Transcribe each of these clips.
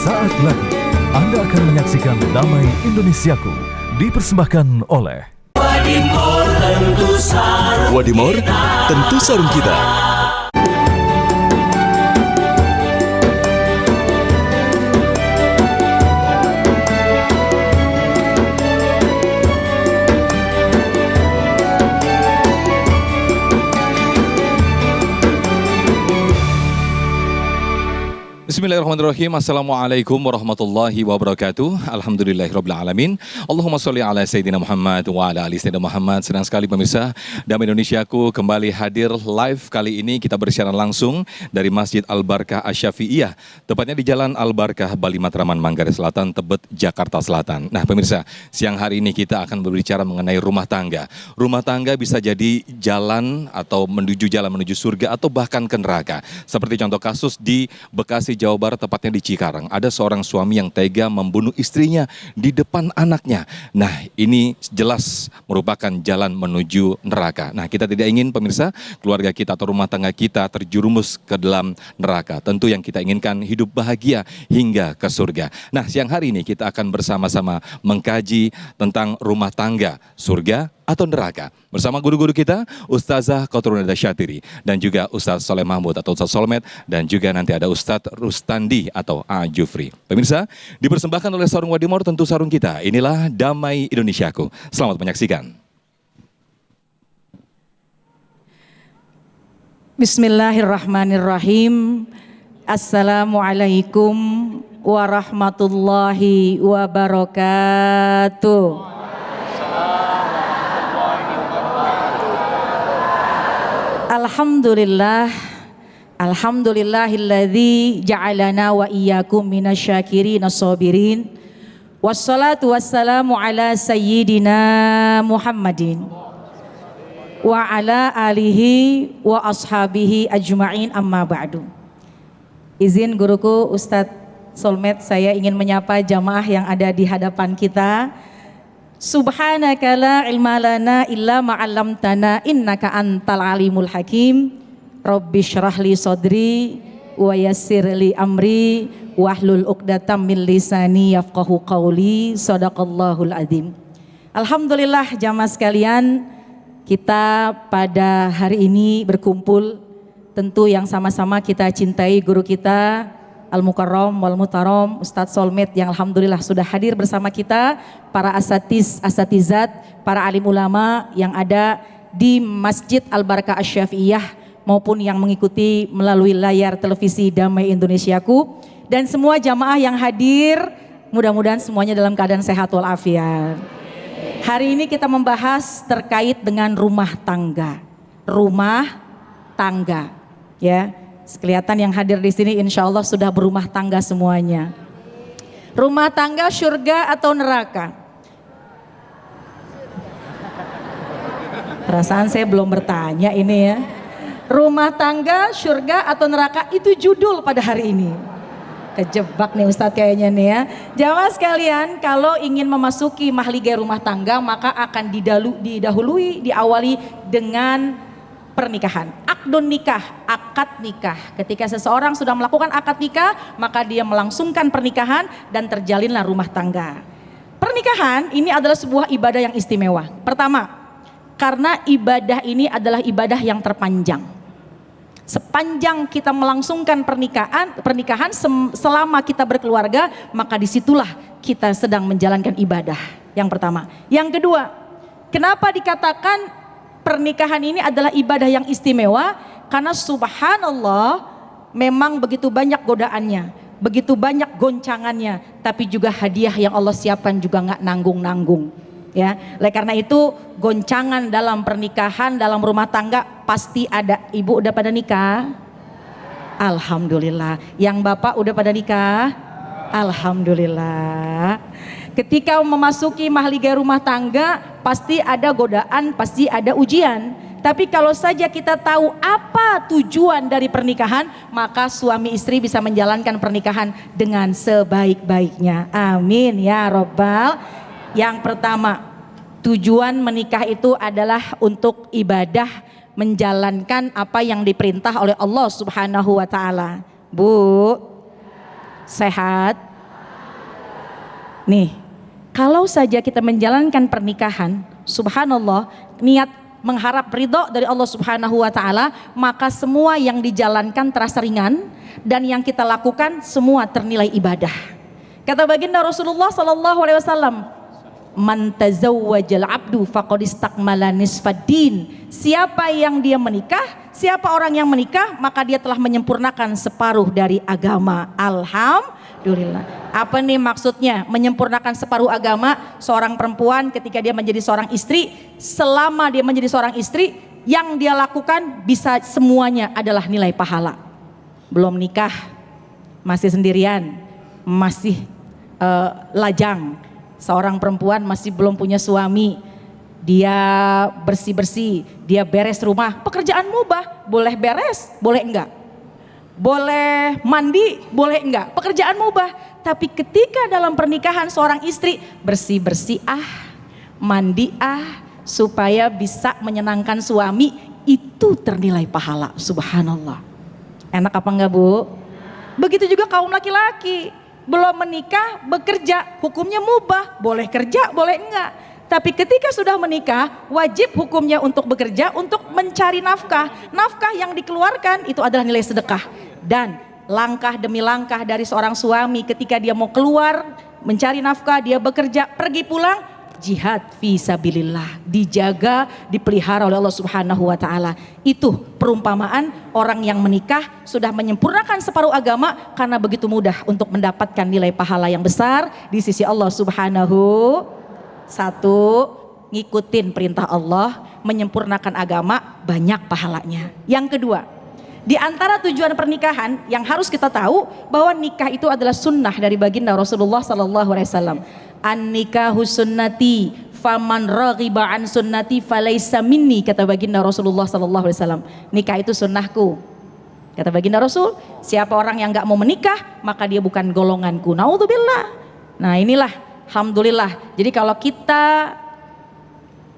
Sesaat lagi Anda akan menyaksikan Damai Indonesiaku dipersembahkan oleh Wadimor tentu sarung kita. Bismillahirrahmanirrahim. Assalamualaikum warahmatullahi wabarakatuh. Alhamdulillahirrabbilalamin. Allahumma sholli ala Sayyidina Muhammad wa ala ali Sayyidina Muhammad. Senang sekali pemirsa Damai Indonesiaku kembali hadir live. Kali ini kita bersiaran langsung dari Masjid Al-Barkah Asy-Syafi'iyah, tepatnya di Jalan Al-Barkah, Bali Matraman, Manggarai Selatan, Tebet, Jakarta Selatan. Nah pemirsa, siang hari ini kita akan berbicara mengenai rumah tangga. Rumah tangga bisa jadi jalan menuju surga atau bahkan ke neraka. Seperti contoh kasus di Bekasi, Jawa Barat, tepatnya di Cikarang. Ada seorang suami yang tega membunuh istrinya di depan anaknya. Nah, ini jelas merupakan jalan menuju neraka. Nah, kita tidak ingin pemirsa, keluarga kita atau rumah tangga kita terjerumus ke dalam neraka. Tentu yang kita inginkan hidup bahagia hingga ke surga. Nah, siang hari ini kita akan bersama-sama mengkaji tentang rumah tangga, surga atau neraka. Bersama guru-guru kita, Ustazah Qatrunada Syatiri dan juga Ustaz Soleh Mahmud atau Ustaz Solmed, dan juga nanti ada Ustaz Rustandi atau A. Jufri. Pemirsa, dipersembahkan oleh Sarung Wadimor tentu sarung kita. Inilah Damai Indonesiaku. Selamat menyaksikan. Bismillahirrahmanirrahim. Assalamualaikum warahmatullahi wabarakatuh. Alhamdulillahilladzi ja'alana wa iyyakum minasyakirin as-sabirin. Wassalatu wassalamu ala sayyidina Muhammadin wa ala alihi wa ashabihi ajma'in, amma ba'du. Izin guruku Ustadz Solmed, saya ingin menyapa jamaah yang ada di hadapan kita. Subhanaka la ilma lana illa ma 'allamtana innaka antal alimul hakim. Rabbi shrah li sadri wa yassir li amri wahlul 'uqdatam min lisani yafqahu qawli. Shadaqallahul adzim. Alhamdulillah jamaah sekalian, kita pada hari ini berkumpul tentu yang sama-sama kita cintai guru kita Al-Mukarram wal Mutaram Ustadz Solmed yang alhamdulillah sudah hadir bersama kita, para asatizat, para alim ulama yang ada di Masjid Al-Barkah Asy-Syafi'iyah maupun yang mengikuti melalui layar televisi Damai Indonesiaku, dan semua jamaah yang hadir, mudah-mudahan semuanya dalam keadaan sehat walafiat. Hari ini kita membahas terkait dengan rumah tangga. Rumah tangga, ya. Kelihatan yang hadir di sini insya Allah sudah berumah tangga semuanya. Rumah tangga surga atau neraka? Perasaan saya belum bertanya ini ya. Rumah tangga surga atau neraka, itu judul pada hari ini. Kejebak nih Ustadz kayaknya nih ya. Jamaah sekalian, kalau ingin memasuki mahligai rumah tangga maka akan diawali dengan pernikahan, akdun nikah, akad nikah. Ketika seseorang sudah melakukan akad nikah, maka dia melangsungkan pernikahan dan terjalinlah rumah tangga. Pernikahan ini adalah sebuah ibadah yang istimewa. Pertama, karena ibadah ini adalah ibadah yang terpanjang. Sepanjang kita melangsungkan pernikahan selama kita berkeluarga, maka disitulah kita sedang menjalankan ibadah. Yang pertama. Yang kedua, kenapa dikatakan pernikahan ini adalah ibadah yang istimewa? Karena subhanallah memang begitu banyak godaannya, begitu banyak goncangannya, tapi juga hadiah yang Allah siapkan juga nggak nanggung-nanggung. Ya, oleh karena itu goncangan dalam pernikahan, dalam rumah tangga pasti ada. Ibu udah pada nikah? Alhamdulillah. Yang bapak udah pada nikah? Alhamdulillah. Ketika memasuki mahligai rumah tangga pasti ada godaan, pasti ada ujian. Tapi kalau saja kita tahu apa tujuan dari pernikahan, maka suami istri bisa menjalankan pernikahan dengan sebaik-baiknya. Amin ya Rabbal. Yang pertama, tujuan menikah itu adalah untuk ibadah, menjalankan apa yang diperintah oleh Allah Subhanahu wa taala. Bu, sehat? Nih, kalau saja kita menjalankan pernikahan, subhanallah, niat mengharap ridho dari Allah Subhanahu wa taala, maka semua yang dijalankan terasa ringan dan yang kita lakukan semua ternilai ibadah. Kata baginda Rasulullah sallallahu alaihi wasallam, "Man tazawwajal 'abdu faqad istakmala nisfaddin." Siapa yang dia menikah, siapa orang yang menikah, maka dia telah menyempurnakan separuh dari agama. Alhamdulillah. Apa nih maksudnya menyempurnakan separuh agama? Seorang perempuan ketika dia menjadi seorang istri, selama dia menjadi seorang istri, yang dia lakukan bisa semuanya adalah nilai pahala. Belum nikah, masih sendirian, masih lajang, seorang perempuan masih belum punya suami, dia bersih-bersih, dia beres rumah, pekerjaan mubah, boleh beres, boleh enggak? Boleh mandi, boleh enggak? Pekerjaan mubah. Tapi ketika dalam pernikahan seorang istri bersih-bersih mandi supaya bisa menyenangkan suami, itu ternilai pahala. Subhanallah. Enak apa enggak, Bu? Begitu juga kaum laki-laki, belum menikah bekerja, hukumnya mubah, boleh kerja, boleh enggak. Tapi ketika sudah menikah, wajib hukumnya untuk bekerja, untuk mencari nafkah. Nafkah yang dikeluarkan itu adalah nilai sedekah. Dan langkah demi langkah dari seorang suami ketika dia mau keluar mencari nafkah, dia bekerja, pergi pulang, jihad fisabilillah, dijaga, dipelihara oleh Allah Subhanahu wa taala. Itu perumpamaan orang yang menikah sudah menyempurnakan separuh agama karena begitu mudah untuk mendapatkan nilai pahala yang besar di sisi Allah Subhanahu. Satu, ngikutin perintah Allah, menyempurnakan agama, banyak pahalanya. Yang kedua, di antara tujuan pernikahan yang harus kita tahu bahwa nikah itu adalah sunnah dari baginda Rasulullah sallallahu alaihi wasallam. An-nikahu sunnati faman raghiba an sunnati falaisa minni, kata baginda Rasulullah sallallahu alaihi wasallam. Nikah itu sunnahku. Kata baginda Rasul, siapa orang yang enggak mau menikah, maka dia bukan golonganku. Naudzubillah. Nah, inilah alhamdulillah. Jadi kalau kita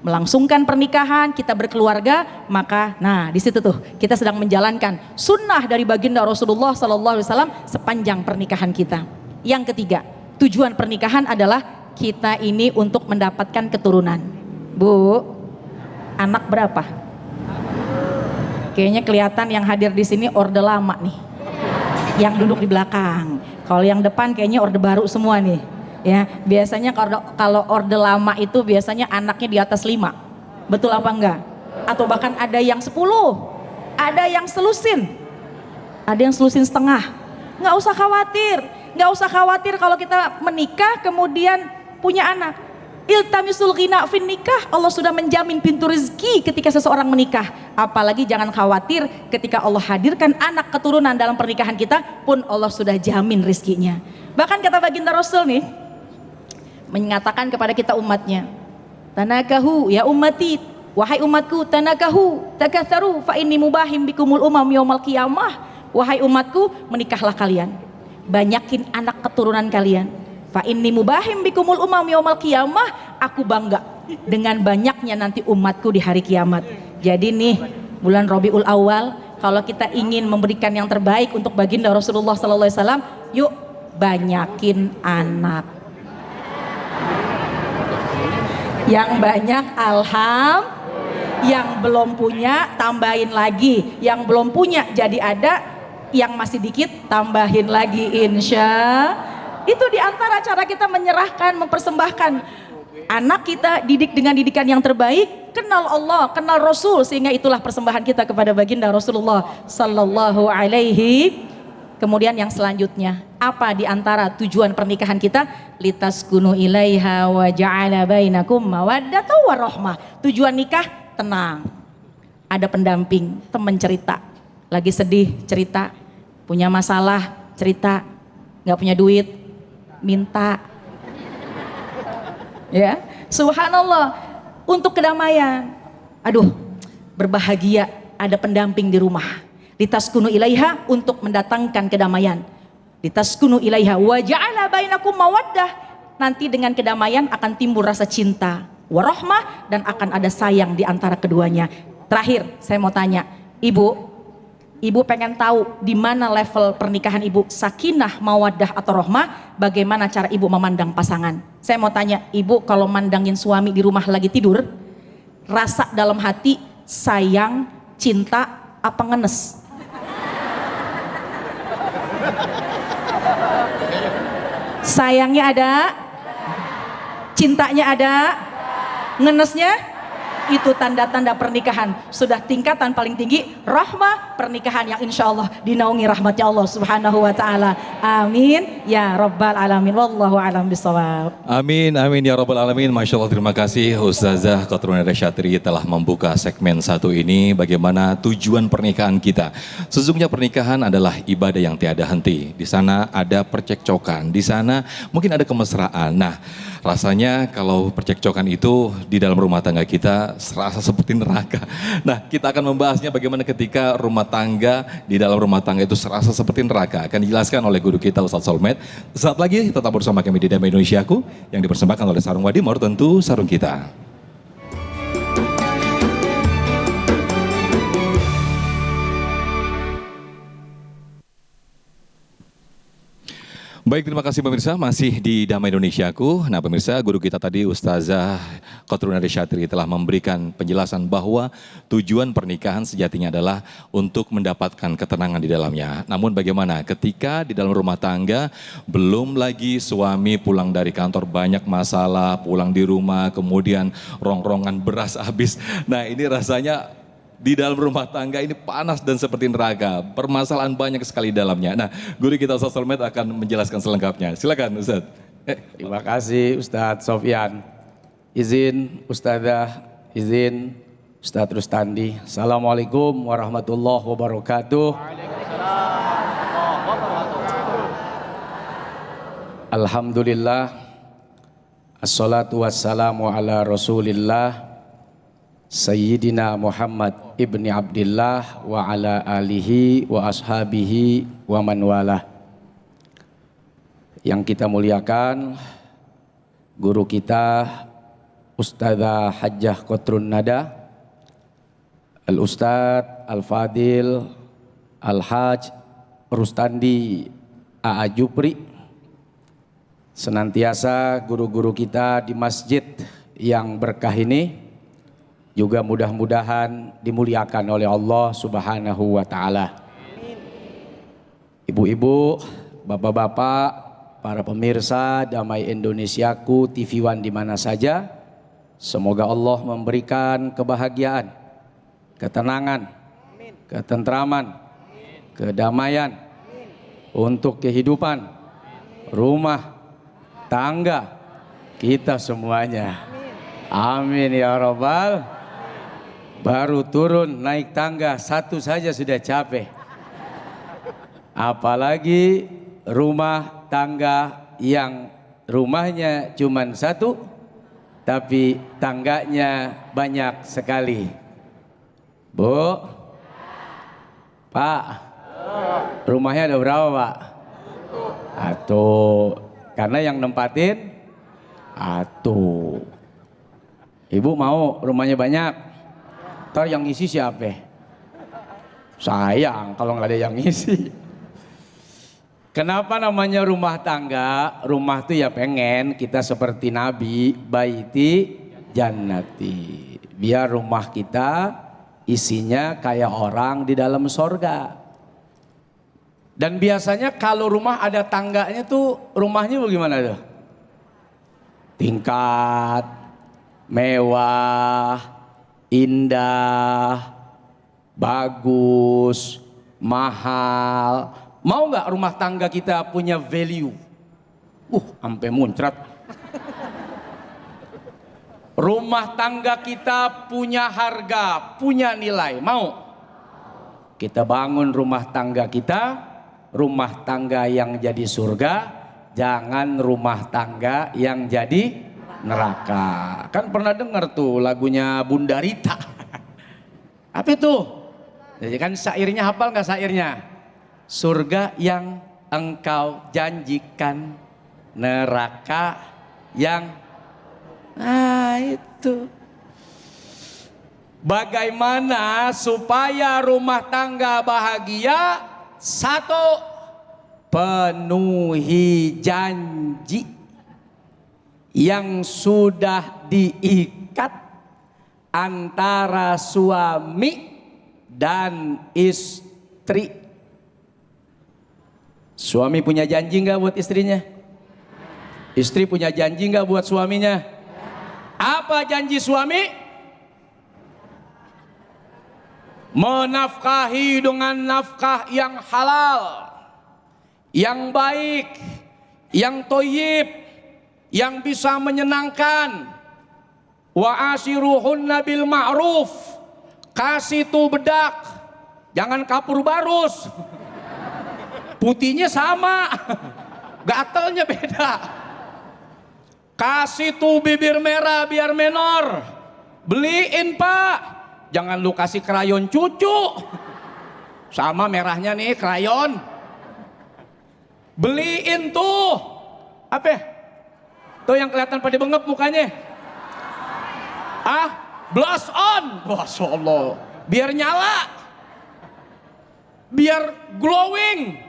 melangsungkan pernikahan, kita berkeluarga, maka nah di situ tuh kita sedang menjalankan sunnah dari baginda Rasulullah sallallahu alaihi wasallam sepanjang pernikahan kita. Yang ketiga, tujuan pernikahan adalah kita ini untuk mendapatkan keturunan. Bu, anak berapa? Kayaknya kelihatan yang hadir di sini orde lama nih. Yang duduk di belakang. Kalau yang depan kayaknya orde baru semua nih. Ya, biasanya kalau orde lama itu biasanya anaknya di atas 5. Betul apa enggak? Atau bahkan ada yang 10, ada yang selusin, ada yang selusin setengah. Nggak usah khawatir, nggak usah khawatir kalau kita menikah kemudian punya anak. Iltamisul ghina fin nikah, Allah sudah menjamin pintu rezeki ketika seseorang menikah. Apalagi jangan khawatir ketika Allah hadirkan anak keturunan dalam pernikahan kita pun Allah sudah jamin rezekinya. Bahkan kata baginda Rasul nih, menyatakan kepada kita umatnya, tanakahu ya ummati, wahai umatku, tanakahu takatsaru fa inni mubahim bikumul umam yaumal qiyamah. Wahai umatku, menikahlah kalian, banyakin anak keturunan kalian. Fa inni mubahim bikumul umam yaumal qiyamah, aku bangga dengan banyaknya nanti umatku di hari kiamat. Jadi nih bulan Rabiul Awal, kalau kita ingin memberikan yang terbaik untuk baginda Rasulullah sallallahu alaihi wasallam, yuk banyakin anak. Yang banyak yang belum punya tambahin lagi, yang belum punya jadi ada, yang masih dikit tambahin lagi, insya. Itu diantara cara kita menyerahkan, mempersembahkan anak kita, didik dengan didikan yang terbaik, kenal Allah, kenal Rasul, sehingga itulah persembahan kita kepada baginda Rasulullah sallallahu alaihi. Kemudian yang selanjutnya, apa di antara tujuan pernikahan kita? Litaskunu ilaiha wa ja'ala bainakum mawaddatan warahmah. Tujuan nikah tenang, ada pendamping, teman cerita, lagi sedih cerita, punya masalah cerita, nggak punya duit minta, ya subhanallah, untuk kedamaian. Aduh, berbahagia ada pendamping di rumah. Litaskunu ilaiha, untuk mendatangkan kedamaian. Litaskunu ilaiha wa ja'ala bainakum mawaddah, nanti dengan kedamaian akan timbul rasa cinta, warahmah, dan akan ada sayang di antara keduanya. Terakhir saya mau tanya, Ibu, Ibu pengen tahu di mana level pernikahan ibu, sakinah, mawaddah atau rohmah, bagaimana cara ibu memandang pasangan. Saya mau tanya, ibu kalau mandangin suami di rumah lagi tidur, rasa dalam hati sayang, cinta, apa ngenes? Sayangnya ada, cintanya ada, ngenesnya? Itu tanda-tanda pernikahan. Sudah tingkatan paling tinggi, rahmah, pernikahan yang insya Allah dinaungi rahmatnya Allah subhanahu wa ta'ala. Amin ya rabbal alamin. Wallahu alam bisawab. Amin, amin ya rabbal alamin. Masya Allah, terima kasih Ustazah Qatrun Nada Syatri telah membuka segmen satu ini. Bagaimana tujuan pernikahan kita. Sesungguhnya pernikahan adalah ibadah yang tiada henti. Di sana ada percekcokan, di sana mungkin ada kemesraan. Nah, rasanya kalau percekcokan itu di dalam rumah tangga kita serasa seperti neraka. Nah, kita akan membahasnya bagaimana ketika rumah tangga, di dalam rumah tangga itu serasa seperti neraka. Akan dijelaskan oleh guru kita Ustadz Solmed. Saat lagi tetap bersama kami di Damai Indonesiaku yang dipersembahkan oleh Sarung Wadimor, tentu sarung kita. Baik, terima kasih pemirsa, masih di Damai Indonesiaku. Nah pemirsa, guru kita tadi Ustazah Qatrun Nada Syatri telah memberikan penjelasan bahwa tujuan pernikahan sejatinya adalah untuk mendapatkan ketenangan di dalamnya. Namun bagaimana ketika di dalam rumah tangga, belum lagi suami pulang dari kantor banyak masalah, pulang di rumah kemudian rongrongan beras habis. Nah ini rasanya di dalam rumah tangga ini panas dan seperti neraka. Permasalahan banyak sekali dalamnya. Nah, guru kita Ustadz Solmed akan menjelaskan selengkapnya. Silakan Ustadz. Terima kasih Ustadz Sofyan. Izin Ustadzah, izin Ustadz Rustandi. Assalamualaikum warahmatullahi wabarakatuh. Alhamdulillah. Assalatu wassalamu ala Rasulillah Sayyidina Muhammad ibni Abdillah wa ala alihi wa ashabihi wa man walah. Yang kita muliakan guru kita Ustadzah Hajjah Qatrun Nada, Al-Ustadz Al-Fadil Al-Hajj Rustandi A.A. Jupri, senantiasa guru-guru kita di masjid yang berkah ini juga mudah-mudahan dimuliakan oleh Allah Subhanahu wa Ta'ala. Ibu-ibu, bapak-bapak, para pemirsa Damai Indonesiaku TV One di mana saja, semoga Allah memberikan kebahagiaan, ketenangan, ketentraman, kedamaian untuk kehidupan rumah tangga kita semuanya. Amin ya rabbal. Baru turun naik tangga satu saja sudah capek, apalagi rumah tangga yang rumahnya cuma satu tapi tangganya banyak sekali. Bu, Pak, rumahnya ada berapa Pak? Atuh, karena yang nempatin atuh. Ibu mau rumahnya banyak, ntar yang ngisi siapa? Sayang kalau nggak ada yang ngisi. Kenapa namanya rumah tangga? Rumah tuh ya pengen kita seperti Nabi, baiti jannati. Biar rumah kita isinya kayak orang di dalam sorga. Dan biasanya kalau rumah ada tangganya tuh rumahnya bagaimana tuh? Tingkat, mewah, indah, bagus, mahal. Mau nggak rumah tangga kita punya value? Sampai muncrat. Rumah tangga kita punya harga, punya nilai. Mau? Kita bangun rumah tangga kita, rumah tangga yang jadi surga, jangan rumah tangga yang jadi neraka. Kan pernah dengar tuh lagunya Bunda Rita. Apa itu? Jadi kan syairnya, hafal nggak syairnya? Surga yang engkau janjikan, neraka yang... Nah itu. Bagaimana supaya rumah tangga bahagia? Satu, penuhi janji yang sudah diikat antara suami dan istri. Suami punya janji nggak buat istrinya? Istri punya janji nggak buat suaminya? Apa janji suami? Menafkahi dengan nafkah yang halal, yang baik, yang thayyib, yang bisa menyenangkan. Wa ashiruhunna bil ma'ruf. Kasih tuh bedak, jangan kapur barus. Putihnya sama, gatelnya beda. Kasih tuh bibir merah biar menor. Beliin pak. Jangan lu kasih krayon cucu. Sama merahnya nih krayon. Beliin tuh. Apa? Tuh yang kelihatan pada bengep mukanya. Blush on. Masya Allah. Biar nyala. Biar glowing.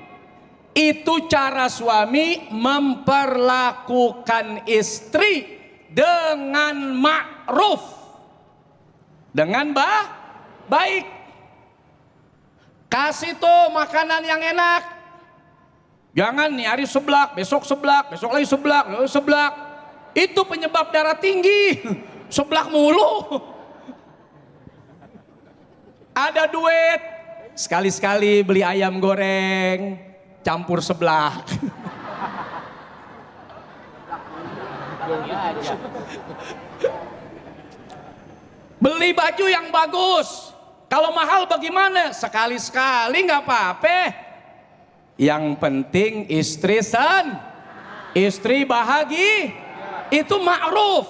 Itu cara suami memperlakukan istri dengan ma'ruf. Dengan baik. Kasih tuh makanan yang enak. Jangan nih hari seblak, besok lagi seblak. Itu penyebab darah tinggi. Seblak mulu. Ada duit, sekali-sekali beli ayam goreng campur seblak. Beli baju yang bagus. Kalau mahal bagaimana? Sekali-sekali nggak apa-apa. Yang penting istri bahagia. Itu ma'ruf.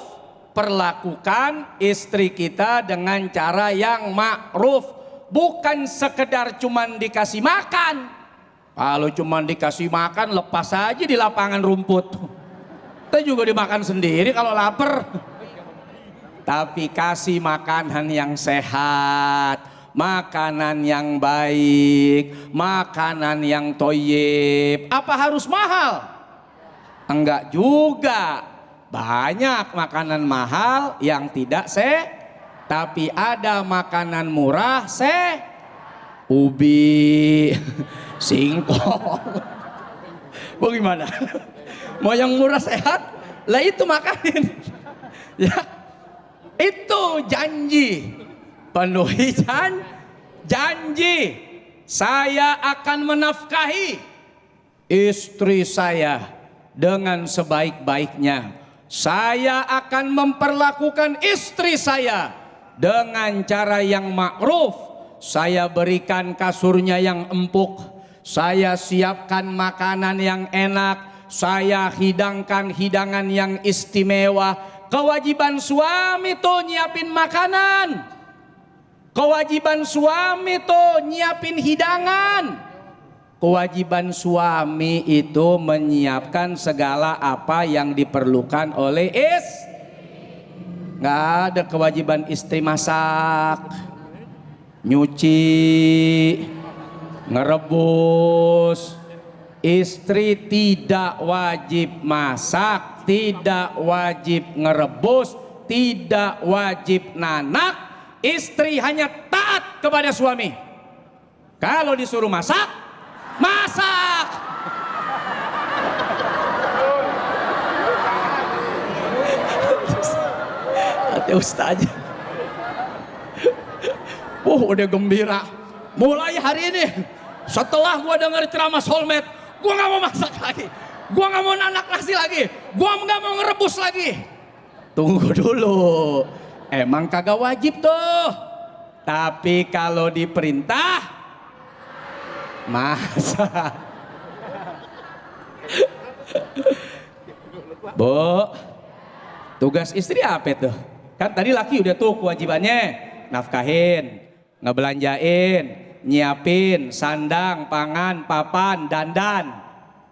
Perlakukan istri kita dengan cara yang ma'ruf. Bukan sekedar cuman dikasih makan. Kalau cuman dikasih makan lepas aja di lapangan rumput. Kita juga dimakan sendiri kalau lapar. Tapi kasih makanan yang sehat, makanan yang baik, makanan yang thayyib. Apa harus mahal? Enggak juga. Banyak makanan mahal yang tidak tapi ada makanan murah ubi, singkong. Bagaimana? Mau yang murah sehat? Lah itu makanin. Ya. Itu janji. Penuhi janji. Saya akan menafkahi istri saya dengan sebaik-baiknya. Saya akan memperlakukan istri saya dengan cara yang ma'ruf. Saya berikan kasurnya yang empuk. Saya siapkan makanan yang enak. Saya hidangkan hidangan yang istimewa. Kewajiban suami tuh nyiapin makanan. Kewajiban suami tuh nyiapin hidangan. Kewajiban suami itu menyiapkan segala apa yang diperlukan oleh istri. Nggak ada kewajiban istri masak, nyuci, ngerebus. Istri tidak wajib masak, tidak wajib ngerebus, tidak wajib nanak. Istri hanya taat kepada suami. Kalau disuruh masak, masak. Hati ustaz aja. Udah gembira. Mulai hari ini, setelah gua dengar ceramah soulmate, gua nggak mau masak lagi, gua nggak mau nanak nasi lagi, gua nggak mau ngerebus lagi. Tunggu dulu, emang kagak wajib tuh. Tapi kalau diperintah, masak. Bu, tugas istri apa tuh? Kan tadi laki udah tuh kewajibannya, nafkahin, ngebelanjain, nyiapin sandang, pangan, papan, dandan.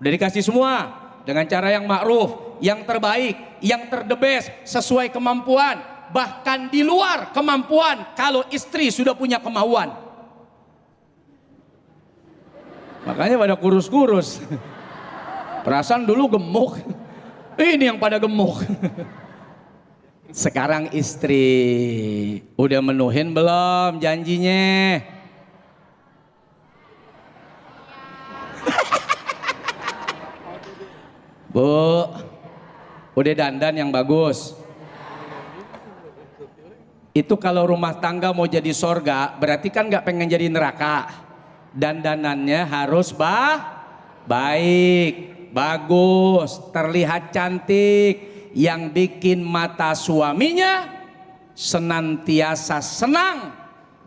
Udah dikasih semua dengan cara yang ma'ruf, yang terbaik, yang terdebes, sesuai kemampuan. bahkan di luar kemampuan kalau istri sudah punya kemauan. Makanya pada kurus-kurus. Perasaan dulu gemuk. Ini yang pada gemuk. Sekarang istri udah menuhin belum janjinya? Bu, udah dandan yang bagus. Itu kalau rumah tangga mau jadi sorga, berarti kan nggak pengen jadi neraka. Dandanannya harus baik, bagus, terlihat cantik, yang bikin mata suaminya senantiasa senang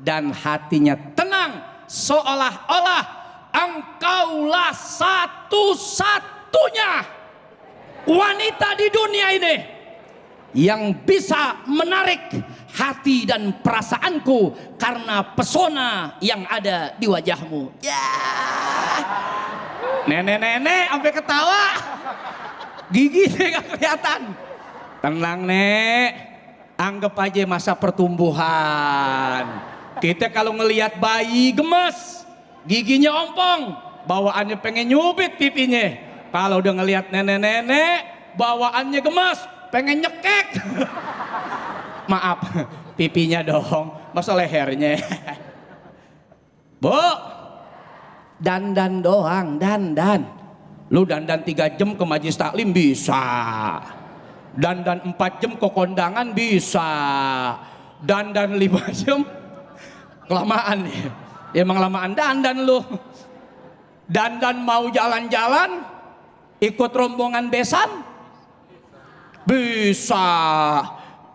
dan hatinya tenang, seolah-olah engkaulah satu-satunya wanita di dunia ini yang bisa menarik hati dan perasaanku karena pesona yang ada di wajahmu. Ya, nenek-nenek sampai ketawa, gigi gak kelihatan. Tenang nek, anggap aja masa pertumbuhan. Kita kalau ngelihat bayi gemes, giginya ompong, bawaannya pengen nyubit pipinya. Kalau udah ngelihat nenek-nenek, bawaannya gemes, pengen nyekek. Maaf, pipinya dong, masa lehernya. Bu, dandan doang, dandan. Lu dandan 3 jam ke majelis taklim bisa. Dandan 4 jam ke kondangan bisa. Dandan 5 jam kelamaan ya. Emang lamaan dandan lu. Dandan mau jalan-jalan ikut rombongan besan bisa.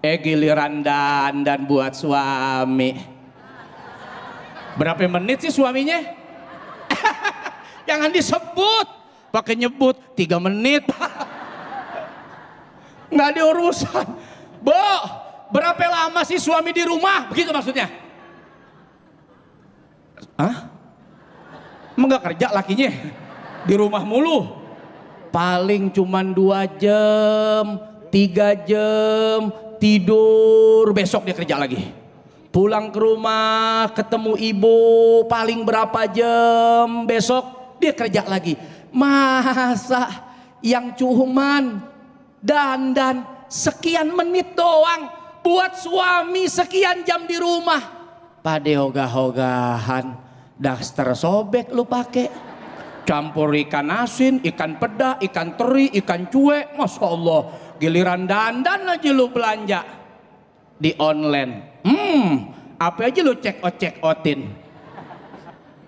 Giliran dandan buat suami. Berapa menit sih suaminya? Jangan disebut, pakai nyebut 3 menit. Nggak ada urusan. Bu, berapa lama sih suami di rumah? Begitu maksudnya? Hah? Emang nggak kerja lakinya? Di rumah mulu? Paling cuman 2 jam, 3 jam, tidur, besok dia kerja lagi. Pulang ke rumah, ketemu ibu, paling berapa jam, besok dia kerja lagi. Masa yang cuman dandan sekian menit doang buat suami sekian jam di rumah, pada ogah-ogahan, daster sobek lu pakai, campur ikan asin, ikan peda, ikan teri, ikan cuek, masya Allah. Giliran dandan aja lu belanja di online, apa aja lu check-out-check-outin.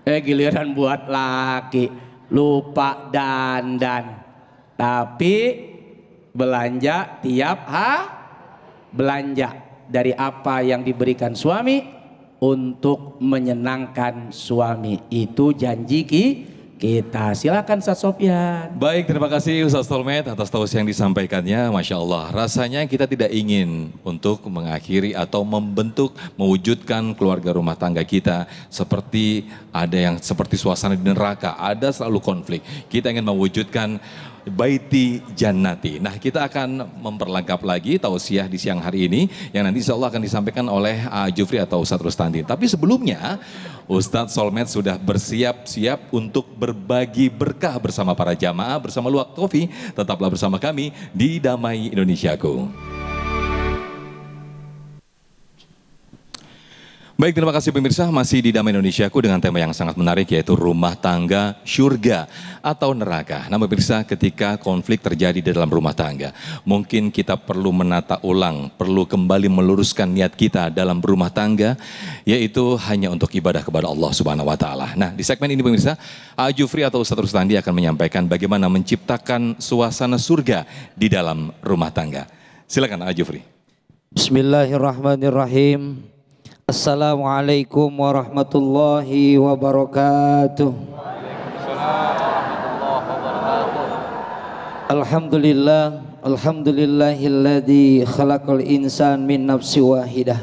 Giliran buat laki lupa dandan, tapi belanja tiap belanja dari apa yang diberikan suami untuk menyenangkan suami. Itu janji kita. Silakan Ustaz Sofyan. Baik, terima kasih Ustaz Tolmet atas tausiah yang disampaikannya. Masya Allah, rasanya kita tidak ingin untuk mengakhiri atau membentuk, mewujudkan keluarga rumah tangga kita seperti ada yang seperti suasana di neraka, ada selalu konflik. Kita ingin mewujudkan Baiti Jannati. Nah, kita akan memperlengkap lagi tausiah di siang hari ini yang nanti insya Allah akan disampaikan oleh Jufri atau Ustadz Rustandi. Tapi sebelumnya Ustadz Solmed sudah bersiap-siap untuk berbagi berkah bersama para jamaah, bersama Luwak Coffee. Tetaplah bersama kami di Damai Indonesiaku. Baik, terima kasih pemirsa, masih di Damai Indonesiaku dengan tema yang sangat menarik yaitu rumah tangga syurga atau neraka. Nah pemirsa, ketika konflik terjadi di dalam rumah tangga, mungkin kita perlu menata ulang, perlu kembali meluruskan niat kita dalam rumah tangga, yaitu hanya untuk ibadah kepada Allah Subhanahu wa Ta'ala. Nah di segmen ini pemirsa, Jufri atau Ustadz Rustandi akan menyampaikan bagaimana menciptakan suasana surga di dalam rumah tangga. Silakan Jufri. Bismillahirrahmanirrahim. Assalamualaikum warahmatullahi wabarakatuh. Alhamdulillah, alhamdulillahilladzi khalaqal insan min nafsi wahidah.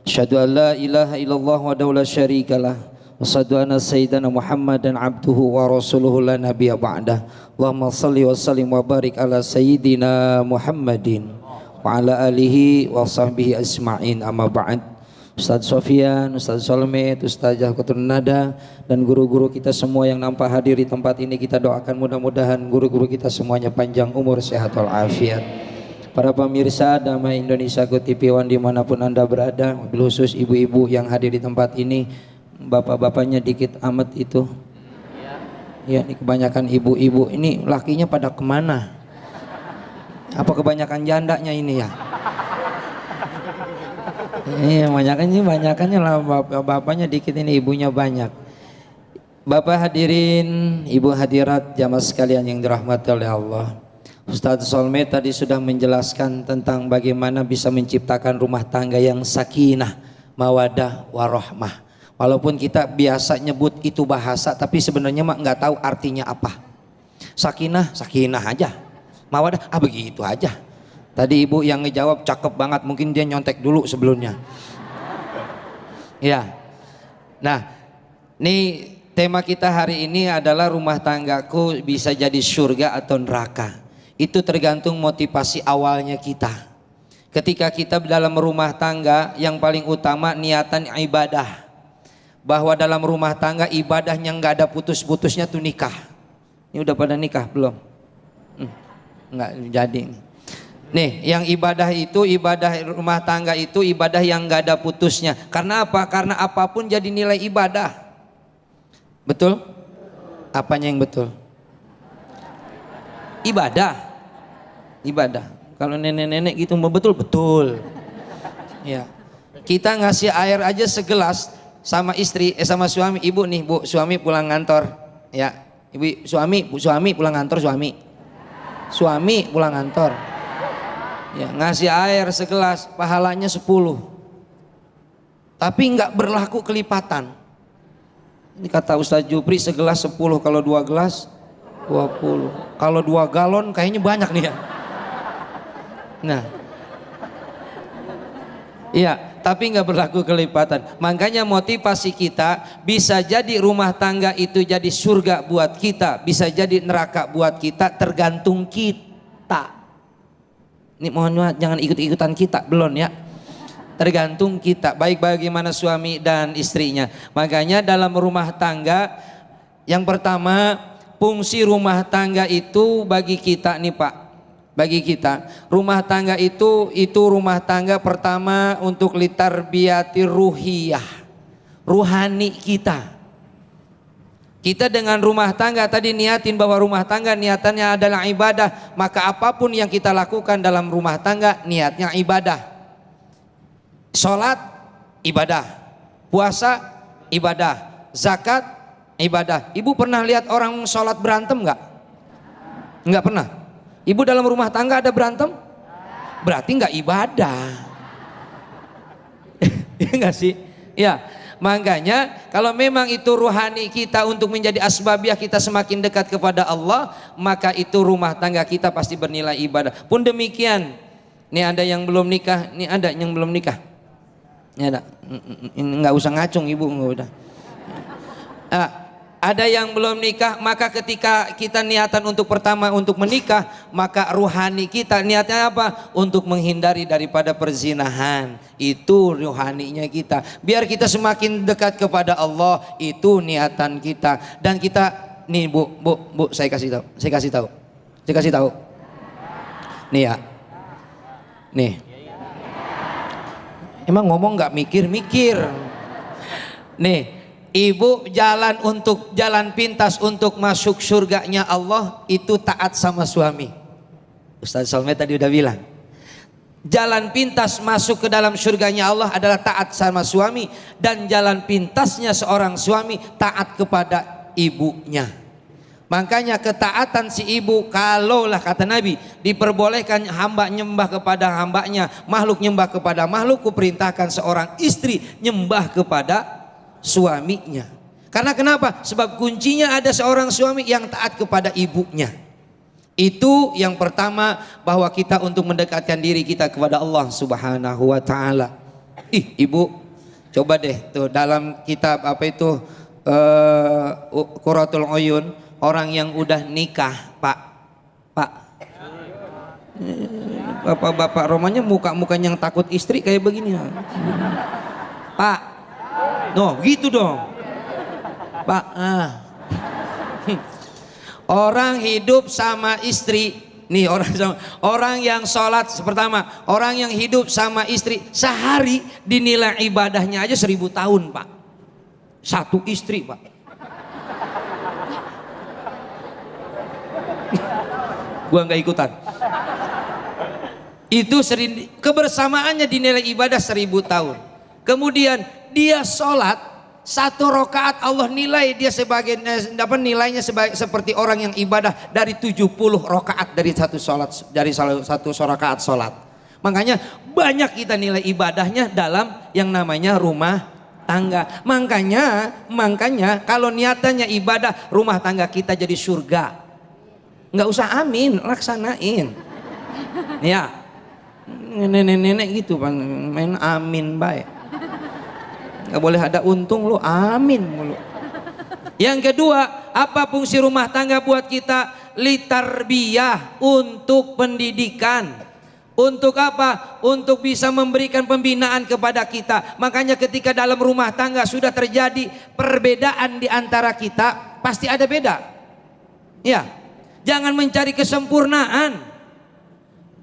Asyhadu an la ilaha illallah wahdahu la syarikalah. Wa asyhadu anna sayyidana Muhammadan abduhu wa rasuluhu la nabiyya ba'dah. Allahumma shalli wa sallim wa barik ala sayyidina Muhammadin wa ala alihi wa sahbihi asma'in, amma ba'd. Ustaz Sofyan, Ustaz Solmet, Ustaz Jahkutun Nada, dan guru-guru kita semua yang nampak hadir di tempat ini, kita doakan mudah-mudahan guru-guru kita semuanya panjang umur, sehat walafiat. Para pemirsa Damai Indonesia TV One dimanapun Anda berada, mobil khusus ibu-ibu yang hadir di tempat ini, bapak-bapaknya dikit amat itu. Ya, ini kebanyakan ibu-ibu. Ini lakinya pada kemana? Apa kebanyakan jandanya ini ya? Iya, banyakannya lah, bapaknya dikit, ini ibunya banyak. Bapak hadirin, ibu hadirat, jamaah sekalian yang dirahmati oleh Allah. Ustaz Solmet tadi sudah menjelaskan tentang bagaimana bisa menciptakan rumah tangga yang sakinah, mawadah, warahmah. Walaupun kita biasa nyebut itu bahasa, tapi sebenarnya mah nggak tahu artinya apa. Sakinah, sakinah aja. Mawadah, begitu aja. Tadi ibu yang ngejawab cakep banget, mungkin dia nyontek dulu sebelumnya. Ya. Nah, nih tema kita hari ini adalah rumah tanggaku bisa jadi surga atau neraka. Itu tergantung motivasi awalnya kita. Ketika kita dalam rumah tangga, yang paling utama niatan ibadah. Bahwa dalam rumah tangga ibadahnya nggak ada putus-putusnya tuh nikah. Ini udah pada nikah belum? Nggak jadi. Nih, yang ibadah itu, ibadah rumah tangga itu ibadah yang nggak ada putusnya. Karena apa? Karena apapun jadi nilai ibadah. Betul? Apanya yang betul? Ibadah. Kalau nenek-nenek gitu betul. Ya. Kita ngasih air aja segelas sama istri, sama suami, ibu nih bu, suami pulang kantor, ya, ibu suami pulang kantor, suami pulang kantor, ya, ngasih air segelas, pahalanya 10, tapi nggak berlaku kelipatan. Ini kata Ustaz Jupri, segelas 10, kalau 2 gelas 20, kalau 2 galon kayaknya banyak nih ya. Nah, iya, tapi nggak berlaku kelipatan. Makanya motivasi kita, bisa jadi rumah tangga itu jadi surga buat kita, bisa jadi neraka buat kita, tergantung kita. Ini mohon maaf, jangan ikut-ikutan kita, belum ya. Tergantung kita, baik bagaimana suami dan istrinya. Makanya dalam rumah tangga, yang pertama, fungsi rumah tangga itu bagi kita nih Pak, bagi kita rumah tangga itu rumah tangga pertama untuk litarbiyati ruhiyah, ruhani kita. Kita dengan rumah tangga tadi niatin bahwa rumah tangga niatannya adalah ibadah, maka apapun yang kita lakukan dalam rumah tangga niatnya ibadah. Sholat ibadah, puasa ibadah, zakat ibadah. Ibu pernah lihat orang sholat berantem nggak? Nggak pernah. Ibu dalam rumah tangga ada berantem? Berarti nggak ibadah. Iya nggak sih? Ya, makanya kalau memang itu ruhani kita untuk menjadi asbabiah kita semakin dekat kepada Allah, maka itu rumah tangga kita pasti bernilai ibadah. Pun demikian, ini ada yang belum nikah, ini ada yang belum nikah. Ini ada, nggak usah ngacung ibu, nggak udah. Ada yang belum nikah, maka ketika kita niatan untuk pertama untuk menikah, maka ruhani kita niatnya apa? Untuk menghindari daripada perzinahan. Itu ruhaninya kita. Biar kita semakin dekat kepada Allah, itu niatan kita. Dan kita nih bu, saya kasih tahu. Nih ya. Nih. Emang ngomong nggak mikir-mikir. Nih. Ibu jalan pintas untuk masuk surganya Allah itu taat sama suami. Ustaz Solmet tadi udah bilang, jalan pintas masuk ke dalam surganya Allah adalah taat sama suami, dan jalan pintasnya seorang suami taat kepada ibunya. Makanya ketaatan si ibu, kalaulah kata Nabi diperbolehkan hamba nyembah kepada hambanya, makhluk nyembah kepada makhluk, kuperintahkan seorang istri nyembah kepada suaminya. Karena kenapa? Sebab kuncinya ada seorang suami yang taat kepada ibunya. Itu yang pertama, bahwa kita untuk mendekatkan diri kita kepada Allah Subhanahu wa taala. Ibu, coba deh tuh dalam kitab apa itu Qurratul Uyun, orang yang udah nikah, Pak. Bapak-bapak Romanya muka-mukanya yang takut istri kayak begini. Pak, no gitu dong. Pak, orang hidup sama istri, nih orang yang sholat pertama, orang yang hidup sama istri sehari dinilai ibadahnya aja 1000 tahun Pak. Satu istri Pak. Gua nggak ikutan. Itu kebersamaannya dinilai ibadah 1000 tahun. Kemudian dia sholat 1 rakaat Allah nilai dia sebagai dapat nilainya seperti orang yang ibadah dari 70 rakaat dari satu sholat, dari satu rakaat sholat. Makanya banyak kita nilai ibadahnya dalam yang namanya rumah tangga. Makanya kalau niatannya ibadah rumah tangga kita jadi surga, nggak usah amin, laksanain. Ya. Nenek-nenek gitu main amin baik, nggak boleh ada untung lo amin mulu. Yang kedua, apa fungsi rumah tangga buat kita? Litarbiyah, untuk pendidikan. Untuk apa? Untuk bisa memberikan pembinaan kepada kita. Makanya ketika dalam rumah tangga sudah terjadi perbedaan di antara kita, pasti ada beda. Ya, jangan mencari kesempurnaan.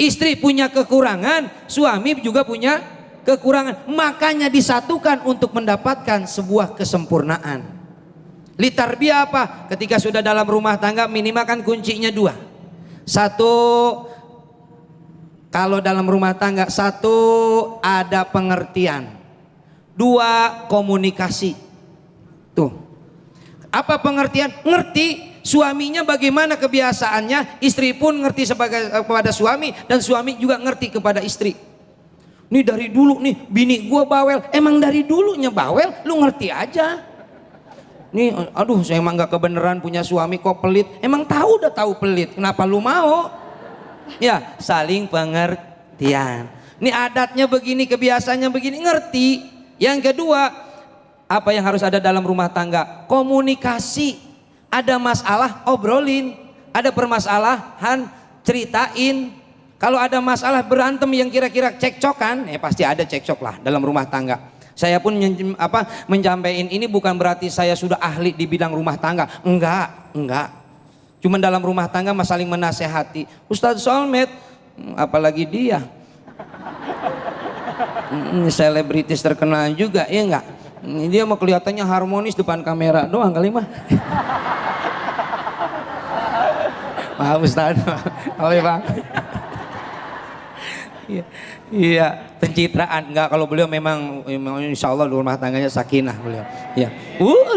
Istri punya kekurangan, suami juga punya kekurangan. Makanya disatukan untuk mendapatkan sebuah kesempurnaan. Litarbiyah apa? Ketika sudah dalam rumah tangga minimal kan kuncinya 2. 1, kalau dalam rumah tangga 1 ada pengertian. 2 komunikasi. Tuh. Apa pengertian? Ngerti suaminya bagaimana kebiasaannya, istri pun ngerti kepada suami, dan suami juga ngerti kepada istri. Nih dari dulu nih bini gua bawel, emang dari dulunya bawel, lu ngerti aja. Nih aduh saya emang gak kebenaran punya suami kok pelit, emang udah tahu pelit, kenapa lu mau? Ya saling pengertian. Nih adatnya begini, kebiasaannya begini, ngerti. Yang kedua, apa yang harus ada dalam rumah tangga? Komunikasi. Ada masalah obrolin, ada permasalahan ceritain. Kalau ada masalah berantem yang kira-kira cekcokan, pasti ada cekcok lah dalam rumah tangga. Saya pun menyampaikan ini bukan berarti saya sudah ahli di bidang rumah tangga, enggak. Cuman dalam rumah tangga saling menasehati. Ustadz Solmed, apalagi dia selebritis terkenal juga, ya enggak? Dia mau kelihatannya harmonis depan kamera doang kali mah. Maaf Ustaz, oleh Bang. Iya, pencitraan enggak, kalau beliau memang insya Allah di rumah tangganya sakinah beliau. Iya.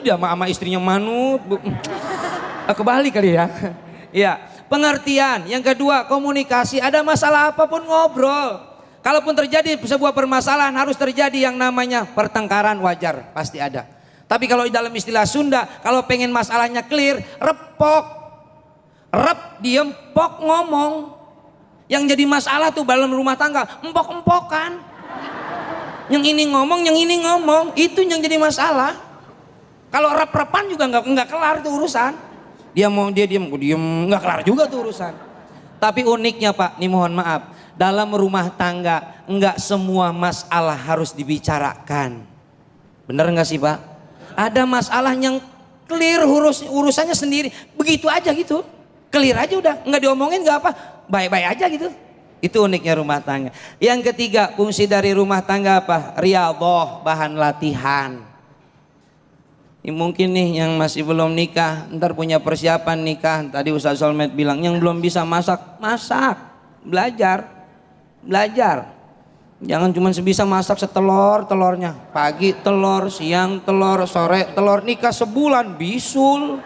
Dia sama istrinya manut. Kebalik kali ya. Iya, pengertian. Yang kedua, komunikasi. Ada masalah apapun ngobrol. Kalaupun terjadi sebuah permasalahan harus terjadi yang namanya pertengkaran, wajar, pasti ada. Tapi kalau dalam istilah Sunda, kalau pengen masalahnya clear, repok. Rep, diem, pok, ngomong. Yang jadi masalah tuh dalam rumah tangga, empok-empokan. Yang ini ngomong, itu yang jadi masalah. Kalau rep-repan juga nggak kelar tuh urusan. Dia diem, nggak kelar juga tuh urusan. Tapi uniknya Pak, nih mohon maaf. Dalam rumah tangga enggak semua masalah harus dibicarakan. Bener enggak sih Pak? Ada masalah yang clear, urusannya sendiri, begitu aja gitu, clear aja udah, enggak diomongin enggak apa, baik-baik aja gitu. Itu uniknya rumah tangga. Yang ketiga, fungsi dari rumah tangga apa? Riyadhah, bahan latihan. Ini mungkin nih yang masih belum nikah, ntar punya persiapan nikah. Tadi Ustaz Solmed bilang yang belum bisa masak, belajar. Jangan cuma sebisa masak telurnya. Pagi telur, siang telur, sore telur, nikah sebulan bisul.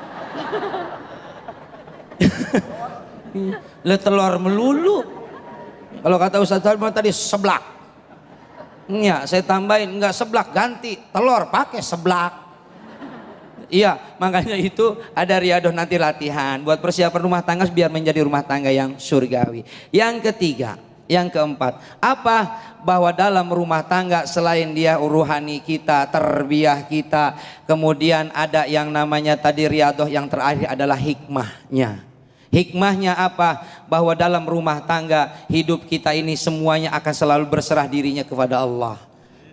Le telur melulu. Kalau kata Ustaz Salman tadi seblak. Ya, saya tambahin enggak seblak, ganti telur pakai seblak. Iya, makanya itu ada riyadhah nanti latihan buat persiapan rumah tangga biar menjadi rumah tangga yang surgawi. Yang ketiga, yang keempat, apa? Bahwa dalam rumah tangga selain dia rohani kita, tarbiyah kita, kemudian ada yang namanya tadi riyadhah, yang terakhir adalah hikmahnya. Hikmahnya apa? Bahwa dalam rumah tangga hidup kita ini semuanya akan selalu berserah dirinya kepada Allah.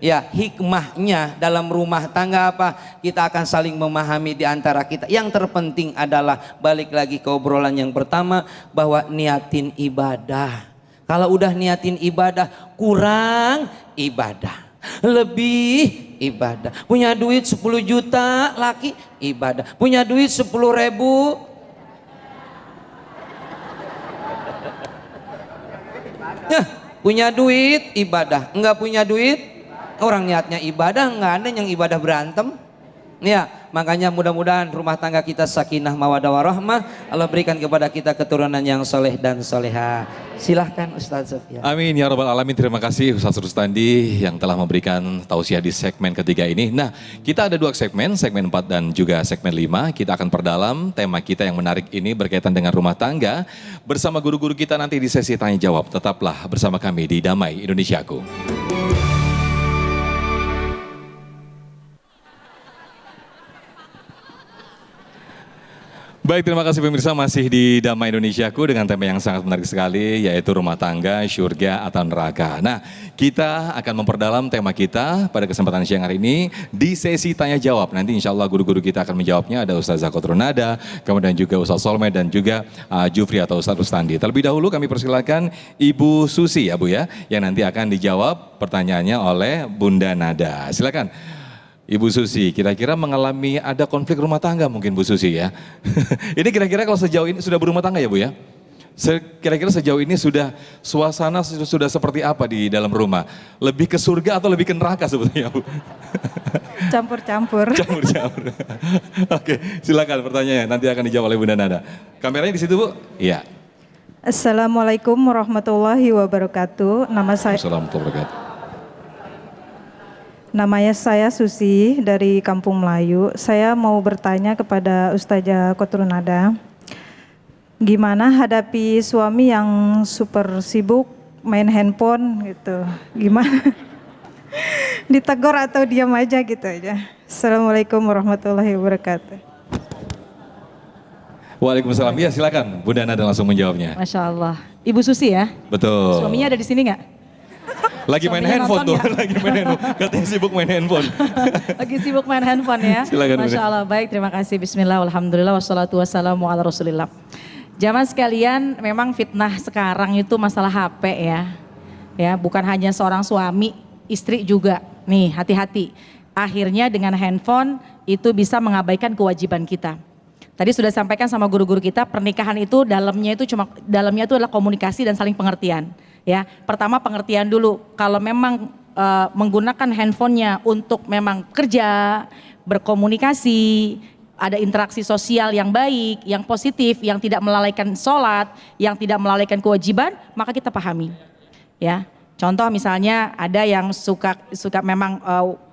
Ya, hikmahnya dalam rumah tangga apa? Kita akan saling memahami di antara kita. Yang terpenting adalah balik lagi ke obrolan yang pertama, bahwa niatin ibadah. Kalau udah niatin ibadah, kurang ibadah, lebih ibadah. Punya duit 10 juta laki ibadah, punya duit 10.000 punya duit ibadah, enggak punya duit orang niatnya ibadah, enggak ada yang ibadah berantem. Ya, makanya mudah-mudahan rumah tangga kita sakinah mawaddah warahmah. Allah berikan kepada kita keturunan yang soleh dan soleha. Silahkan Ustaz Sofyan. Amin ya rabbal alamin. Terima kasih Ustaz Rustandi yang telah memberikan tausiah di segmen ketiga ini. Nah, kita ada 2 segmen 4 dan juga segmen 5. Kita akan perdalam tema kita yang menarik ini berkaitan dengan rumah tangga bersama guru-guru kita nanti di sesi tanya jawab. Tetaplah bersama kami di Damai Indonesiaku. Baik, terima kasih pemirsa, masih di Damai Indonesiaku dengan tema yang sangat menarik sekali, yaitu rumah tangga, syurga atau neraka. Nah, kita akan memperdalam tema kita pada kesempatan siang hari ini di sesi tanya jawab. Nanti insya Allah guru-guru kita akan menjawabnya, ada Ustazah Kotrunada, kemudian juga Ustaz Solmed dan juga Jufri atau Ustaz Rustandi. Terlebih dahulu kami persilakan Ibu Susi ya Bu ya, yang nanti akan dijawab pertanyaannya oleh Bunda Nada. Silakan. Ibu Susi, kira-kira mengalami ada konflik rumah tangga mungkin Bu Susi ya. Ini kira-kira kalau sejauh ini sudah berumah tangga ya Bu ya? Kira-kira sejauh ini suasana sudah seperti apa di dalam rumah? Lebih ke surga atau lebih ke neraka sebetulnya Bu? Campur-campur. Campur-campur. Oke, silakan pertanyaannya nanti akan dijawab oleh Bunda Nada. Kameranya di situ Bu? Iya. Assalamualaikum warahmatullahi wabarakatuh. Assalamualaikum warahmatullahi wabarakatuh. Namanya saya Susi dari Kampung Melayu. Saya mau bertanya kepada Ustazah Kotrunada, gimana hadapi suami yang super sibuk main handphone gitu? Gimana? Ditegur atau diam aja gitu aja? Assalamualaikum warahmatullahi wabarakatuh. Waalaikumsalam. Ya silakan, Bunda Nada langsung menjawabnya. Masya Allah. Ibu Susi ya? Betul. Suaminya ada di sini nggak? Lagi main Suaminya handphone tuh, nonton ya? lagi main handphone. Katanya sibuk main handphone. Lagi sibuk main handphone ya? Silakan, Masya Allah, baik, terima kasih. Bismillah, alhamdulillah, wassalatu wassalamu ala rasulillah. Jamaah sekalian, memang fitnah sekarang itu masalah HP ya. Ya, bukan hanya seorang suami, istri juga. Nih, hati-hati. Akhirnya dengan handphone itu bisa mengabaikan kewajiban kita. Tadi sudah sampaikan sama guru-guru kita, pernikahan itu dalamnya itu adalah komunikasi dan saling pengertian. Ya, pertama pengertian dulu. Kalau memang menggunakan handphonenya untuk memang kerja, berkomunikasi, ada interaksi sosial yang baik, yang positif, yang tidak melalaikan sholat, yang tidak melalaikan kewajiban, maka kita pahami. Ya, contoh misalnya ada yang suka memang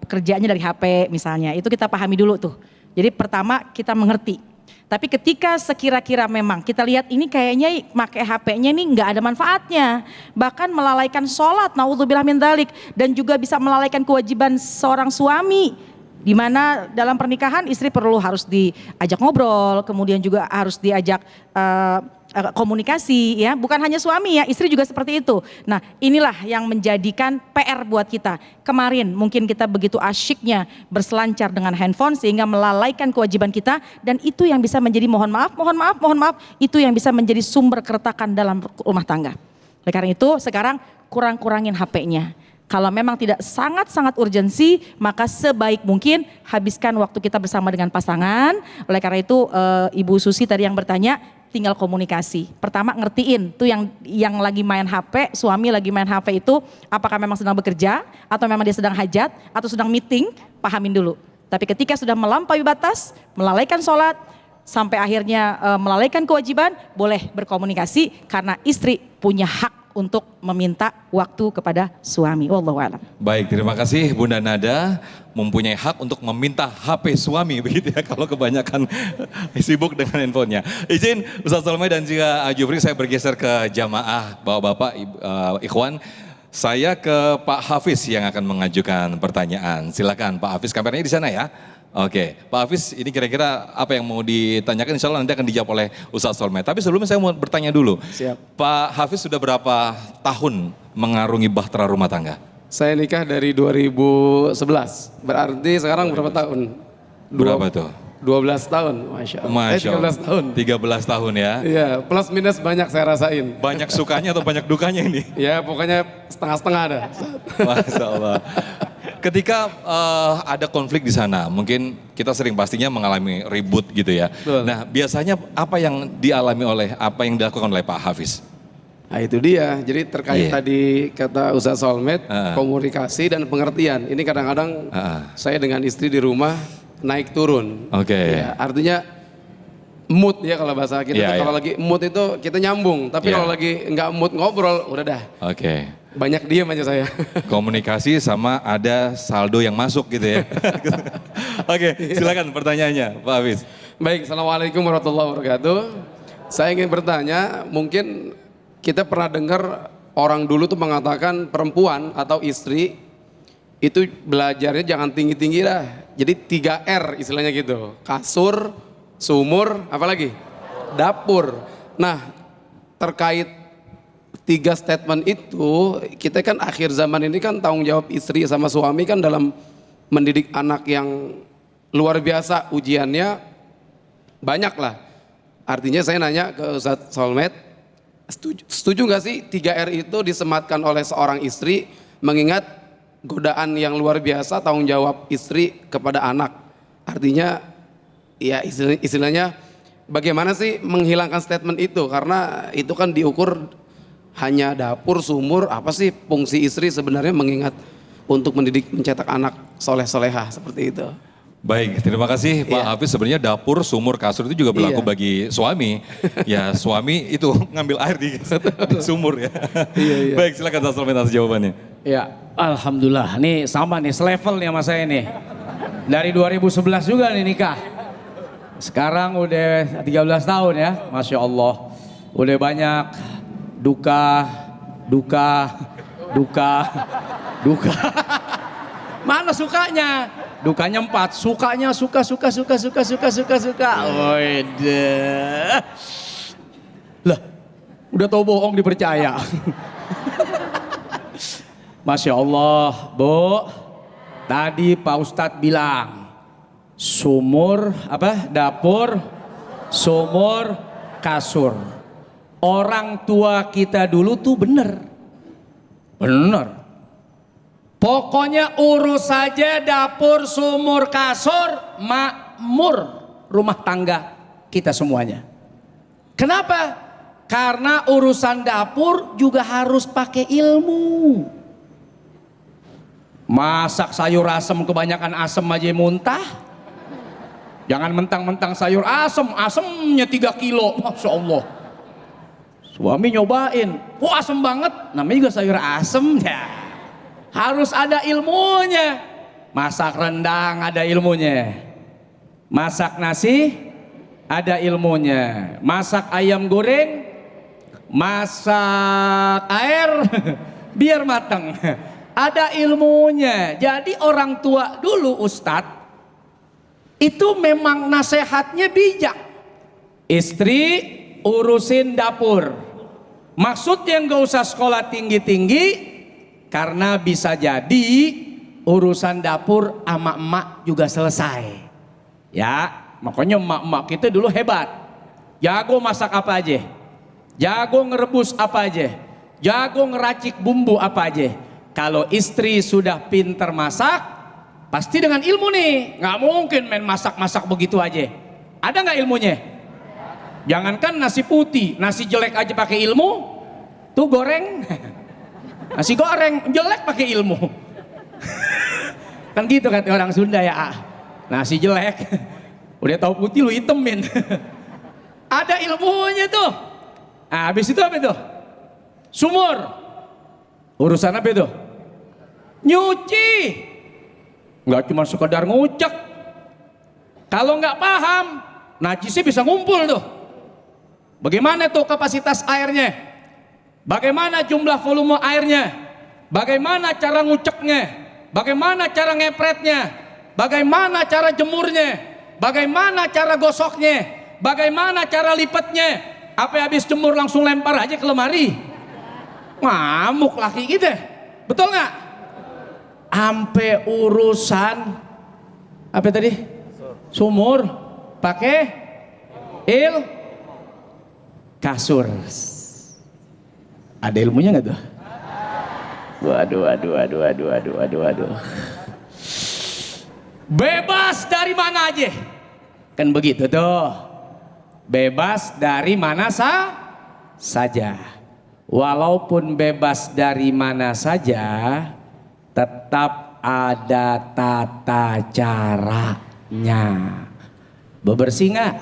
kerjanya dari HP misalnya, itu kita pahami dulu tuh. Jadi pertama kita mengerti. Tapi ketika sekira-kira memang kita lihat ini kayaknya pakai HP-nya ini nggak ada manfaatnya, bahkan melalaikan sholat, naudzubillah min dzalik, dan juga bisa melalaikan kewajiban seorang suami, di mana dalam pernikahan istri harus diajak ngobrol, kemudian juga harus diajak komunikasi ya, bukan hanya suami ya, istri juga seperti itu. Nah, inilah yang menjadikan PR buat kita. Kemarin mungkin kita begitu asyiknya berselancar dengan handphone sehingga melalaikan kewajiban kita, dan itu yang bisa menjadi mohon maaf, itu yang bisa menjadi sumber keretakan dalam rumah tangga. Oleh karena itu sekarang kurang-kurangin HP-nya. Kalau memang tidak sangat-sangat urgensi, maka sebaik mungkin habiskan waktu kita bersama dengan pasangan. Oleh karena itu Ibu Susi tadi yang bertanya, tinggal komunikasi. Pertama ngertiin tuh yang lagi main HP, suami lagi main HP itu apakah memang sedang bekerja atau memang dia sedang hajat atau sedang meeting, pahamin dulu. Tapi ketika sudah melampaui batas, melalaikan sholat, sampai akhirnya melalaikan kewajiban, boleh berkomunikasi karena istri punya hak untuk meminta waktu kepada suami. Wallahu a'lam. Baik, terima kasih Bunda Nada, mempunyai hak untuk meminta HP suami begitu ya kalau kebanyakan sibuk dengan handphonenya. Izin Ustaz Solmed dan juga Jufri, saya bergeser ke jamaah bapak-bapak ikhwan. Saya ke Pak Hafiz yang akan mengajukan pertanyaan. Silakan Pak Hafiz, kameranya di sana ya. Oke, Pak Hafiz, ini kira-kira apa yang mau ditanyakan? Insya Allah nanti akan dijawab oleh Ustadz Solmed. Tapi sebelumnya saya mau bertanya dulu. Siap. Pak Hafiz sudah berapa tahun mengarungi bahtera rumah tangga? Saya nikah dari 2011, berarti sekarang berapa tahun? Berapa tuh? 12 tahun, Masya Allah. Masya Allah. 13 tahun. 13 tahun ya. Iya, plus minus banyak saya rasain. Banyak sukanya atau banyak dukanya ini? Ya, pokoknya setengah-setengah ada. Masya Allah. Ketika ada konflik di sana, mungkin kita sering pastinya mengalami ribut gitu ya. Betul. Nah, biasanya apa yang dialami apa yang dilakukan oleh Pak Hafiz? Nah itu dia, jadi terkait Iya. tadi kata Ustaz Solmed, komunikasi dan pengertian. Ini kadang-kadang saya dengan istri di rumah naik turun. Oke. Ya, artinya mood ya kalau bahasa kita. Iya, Kalau iya. lagi mood itu kita nyambung, tapi Iya. kalau lagi nggak mood ngobrol, udah dah. Oke. Banyak diem aja saya. Komunikasi sama ada saldo yang masuk gitu ya. Oke, silakan pertanyaannya Pak Hafiz. Baik, Assalamualaikum warahmatullahi wabarakatuh. Saya ingin bertanya, mungkin kita pernah dengar orang dulu tuh mengatakan perempuan atau istri itu belajarnya jangan tinggi-tinggi dah. Jadi 3R istilahnya gitu. Kasur, sumur, apalagi? Dapur. Nah, terkait 3 statement itu, kita kan akhir zaman ini kan tanggung jawab istri sama suami kan dalam mendidik anak yang luar biasa, ujiannya banyak lah. Artinya saya nanya ke Ustadz Solmed, setuju nggak sih 3R itu disematkan oleh seorang istri mengingat godaan yang luar biasa tanggung jawab istri kepada anak. Artinya ya istilahnya bagaimana sih menghilangkan statement itu, karena itu kan diukur hanya dapur, sumur, apa sih fungsi istri sebenarnya mengingat untuk mendidik, mencetak anak soleh-solehah seperti itu. Baik, terima kasih Pak Iya. Hafiz. Sebenarnya dapur, sumur, kasur itu juga berlaku Iya. bagi suami. Ya suami itu ngambil air di sumur ya. Iya. Baik, silakan Ustaz Solmed atas jawabannya. Ya, alhamdulillah. Nih sama nih, selevel nih sama saya nih. Dari 2011 juga nih nikah. Sekarang udah 13 tahun ya, Masya Allah. Udah banyak duka. Mana sukanya? Dukanya 4, sukanya suka. Wede. Lah, udah tau bohong dipercaya. Masya Allah, Bu. Tadi Pak Ustadz bilang sumur dapur, sumur, kasur. Orang tua kita dulu tuh bener. Pokoknya urus saja dapur, sumur, kasur, makmur rumah tangga kita semuanya. Kenapa? Karena urusan dapur juga harus pakai ilmu. Masak sayur asem kebanyakan asem aja muntah. Jangan mentang-mentang sayur asem, asemnya 3 kilo, Masya Allah. Suami nyobain, kok asem banget, namanya juga sayur asem ya. Harus ada ilmunya. Masak rendang ada ilmunya. Masak nasi ada ilmunya. Masak ayam goreng, masak air biar matang. Ada ilmunya. Jadi orang tua dulu Ustadz itu memang nasihatnya bijak. Istri urusin dapur. Maksudnya nggak usah sekolah tinggi-tinggi, karena bisa jadi urusan dapur ama emak juga selesai. Ya, makanya emak-emak kita dulu hebat. Jago masak apa aja. Jago ngerebus apa aja. Jago ngeracik bumbu apa aja. Kalau istri sudah pinter masak, pasti dengan ilmu nih. Nggak mungkin main masak-masak begitu aja. Ada nggak ilmunya? Jangankan nasi putih, nasi jelek aja pakai ilmu. Tuh goreng. Nasi goreng jelek pakai ilmu. Kan gitu kata orang Sunda ya. Nasi jelek. Udah tahu putih lu hitemin. Ada ilmunya tuh. Nah, habis itu apa itu? Sumur. Urusan apa itu? Nyuci. Nggak cuma sekedar ngucek. Kalau nggak paham, najisnya bisa ngumpul tuh. Bagaimana tuh kapasitas airnya? Bagaimana jumlah volume airnya? Bagaimana cara nguceknya? Bagaimana cara ngepretnya? bagaimana cara jemurnya, bagaimana cara gosoknya, bagaimana cara lipatnya. Apa habis jemur langsung lempar aja ke lemari? Ngamuk laki gitu, betul nggak? Ampe urusan apa tadi? Sumur, pakai kasur. Ada ilmunya nggak tuh? Waduh. Bebas dari mana aja, kan begitu tuh. Bebas dari mana saja. Walaupun bebas dari mana saja, tetap ada tata caranya. Bebersih nggak?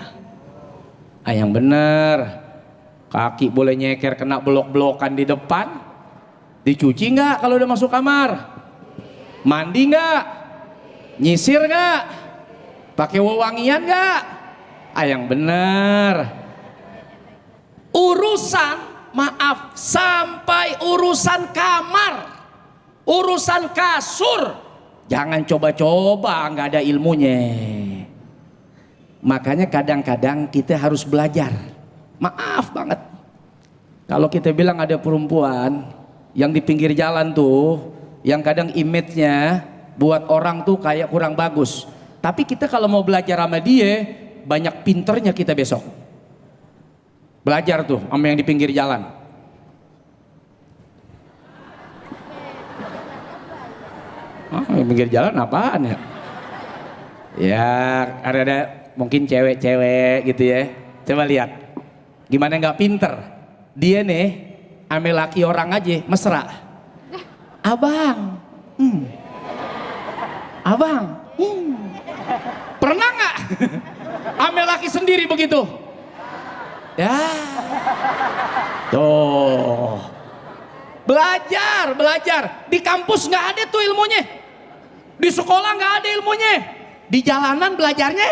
Yang bener. Kaki boleh nyeker kena blok-blokan di depan. Dicuci nggak kalau udah masuk kamar? Mandi nggak? Nyisir nggak? Pakai wewangian nggak? Yang bener. Urusan, maaf, sampai urusan kamar, urusan kasur, jangan coba-coba nggak ada ilmunya. Makanya kadang-kadang kita harus belajar. Maaf banget, kalau kita bilang ada perempuan yang di pinggir jalan tuh, yang kadang image-nya buat orang tuh kayak kurang bagus. Tapi kita kalau mau belajar sama dia, banyak pinternya kita besok. Belajar tuh sama yang di pinggir jalan. Yang pinggir jalan apaan ya? Ya ada mungkin cewek-cewek gitu ya. Coba lihat, gimana nggak pinter? Dia nih ame laki orang aja mesra. Abang, abang, pernah nggak ame laki sendiri begitu? Ya, tuh belajar. Di kampus nggak ada tuh ilmunya, di sekolah nggak ada ilmunya, di jalanan belajarnya.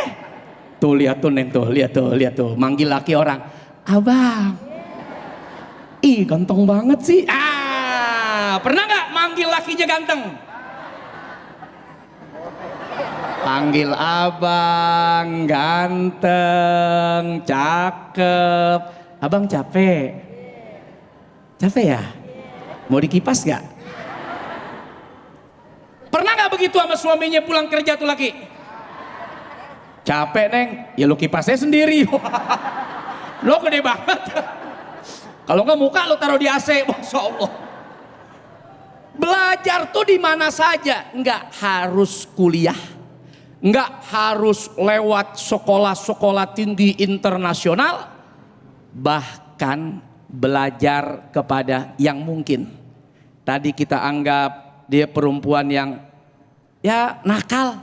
Tuh lihat tuh Neng tuh, lihat tuh, manggil laki orang, abang. Ih ganteng banget sih. Pernah nggak manggil lakinya ganteng? Panggil abang, ganteng, cakep. Abang capek? Capek ya? Mau dikipas gak? Pernah nggak begitu sama suaminya pulang kerja tuh laki? Capek Neng, ya lu kipasnya sendiri. Lo gede banget. Kalau nggak muka lo taruh di AC, Masya Allah. Belajar tuh di mana saja, nggak harus kuliah, nggak harus lewat sekolah-sekolah tinggi internasional, bahkan belajar kepada yang mungkin. Tadi kita anggap dia perempuan yang ya nakal,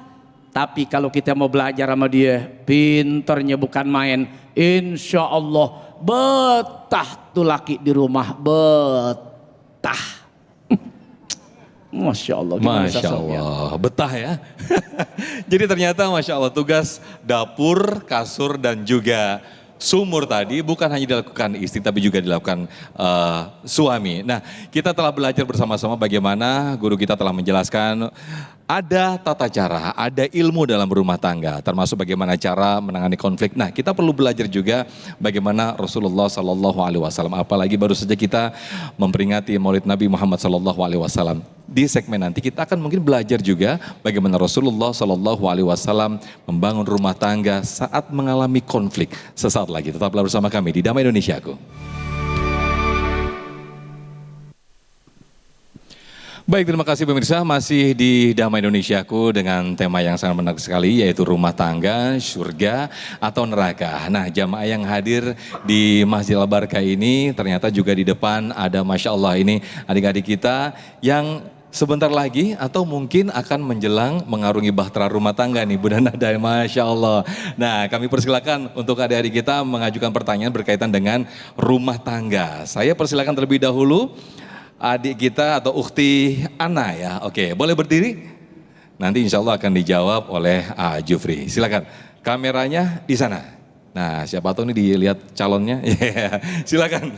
tapi kalau kita mau belajar sama dia, pinternya bukan main, insya Allah betah tuh laki di rumah, betah. Masya Allah. Masya Allah, betah ya. Jadi ternyata Masya Allah tugas dapur, kasur dan juga sumur tadi bukan hanya dilakukan istri tapi juga dilakukan suami. Nah, kita telah belajar bersama-sama bagaimana guru kita telah menjelaskan ada tata cara, ada ilmu dalam berumah tangga, termasuk bagaimana cara menangani konflik. Nah, kita perlu belajar juga bagaimana Rasulullah Sallallahu Alaihi Wasallam. Apalagi baru saja kita memperingati Maulid Nabi Muhammad Sallallahu Alaihi Wasallam. Di segmen nanti kita akan mungkin belajar juga bagaimana Rasulullah Sallallahu Alaihi Wasallam membangun rumah tangga saat mengalami konflik. Sesaat lagi, tetaplah bersama kami di Damai Indonesiaku. Baik, terima kasih pemirsa, masih di Damai Indonesiaku dengan tema yang sangat menarik sekali, yaitu rumah tangga, surga atau neraka. Nah, jamaah yang hadir di Masjid Al-Barkah ini ternyata juga di depan ada Masya Allah ini adik-adik kita yang sebentar lagi atau mungkin akan menjelang mengarungi bahtera rumah tangga nih Bunda Nada, Masya Allah. Nah, kami persilakan untuk adik-adik kita mengajukan pertanyaan berkaitan dengan rumah tangga. Saya persilakan terlebih dahulu adik kita atau Ukhti Ana ya. Oke, boleh berdiri? Nanti insya Allah akan dijawab oleh Jufri. Silakan, kameranya di sana. Nah, siapa tahu ini dilihat calonnya. Silakan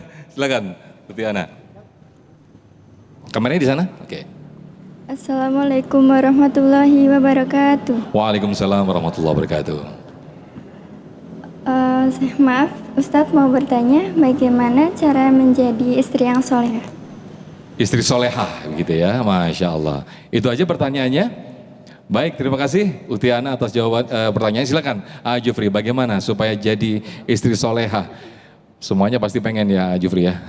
Ukhti Ana. Kameranya di sana? Oke. Assalamualaikum warahmatullahi wabarakatuh. Waalaikumsalam warahmatullahi wabarakatuh. Maaf, Ustadz mau bertanya bagaimana cara menjadi istri yang soleh? Istri solehah begitu ya, Masya Allah. Itu aja pertanyaannya. Baik, terima kasih Utiana atas jawaban pertanyaan. Silakan Jufri, bagaimana supaya jadi istri solehah? Semuanya pasti pengen ya Jufri ya.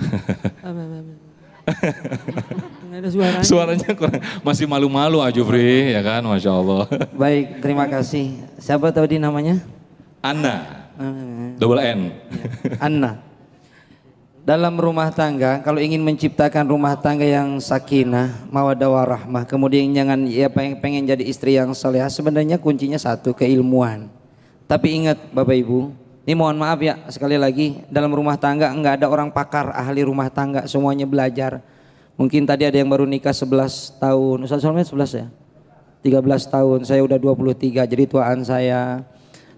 Ada suaranya. Suaranya kurang, masih malu-malu Jufri ya kan, Masya Allah. Baik, terima kasih. Siapa tadi namanya? Anna, double N. Anna. Dalam rumah tangga, kalau ingin menciptakan rumah tangga yang sakinah, mawaddah warahmah, kemudian jangan ya pengen jadi istri yang salehah, sebenarnya kuncinya satu, keilmuan. Tapi ingat Bapak Ibu, ini mohon maaf ya sekali lagi, dalam rumah tangga enggak ada orang pakar ahli rumah tangga, semuanya belajar. Mungkin tadi ada yang baru nikah 11 tahun, Ustaz Solmen 11 ya? 13 tahun, saya udah 23, jadi tuaan saya.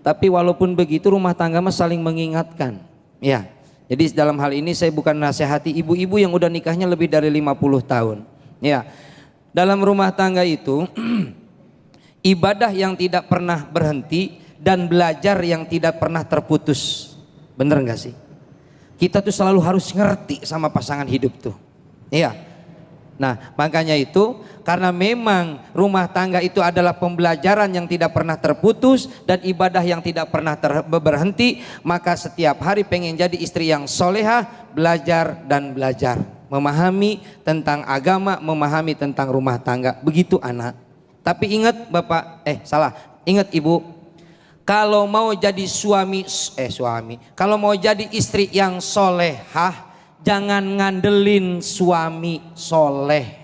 Tapi walaupun begitu rumah tangga mah saling mengingatkan. Ya, jadi dalam hal ini saya bukan nasihati ibu-ibu yang udah nikahnya lebih dari 50 tahun. Ya, dalam rumah tangga itu ibadah yang tidak pernah berhenti dan belajar yang tidak pernah terputus. Bener gak sih? Kita tuh selalu harus ngerti sama pasangan hidup tuh. Iya. Nah makanya itu karena memang rumah tangga itu adalah pembelajaran yang tidak pernah terputus dan ibadah yang tidak pernah berhenti, maka setiap hari pengen jadi istri yang solehah, belajar dan belajar, memahami tentang agama, memahami tentang rumah tangga. Begitu anak. Tapi ingat Bapak, ingat Ibu, kalau mau jadi kalau mau jadi istri yang solehah, jangan ngandelin suami soleh.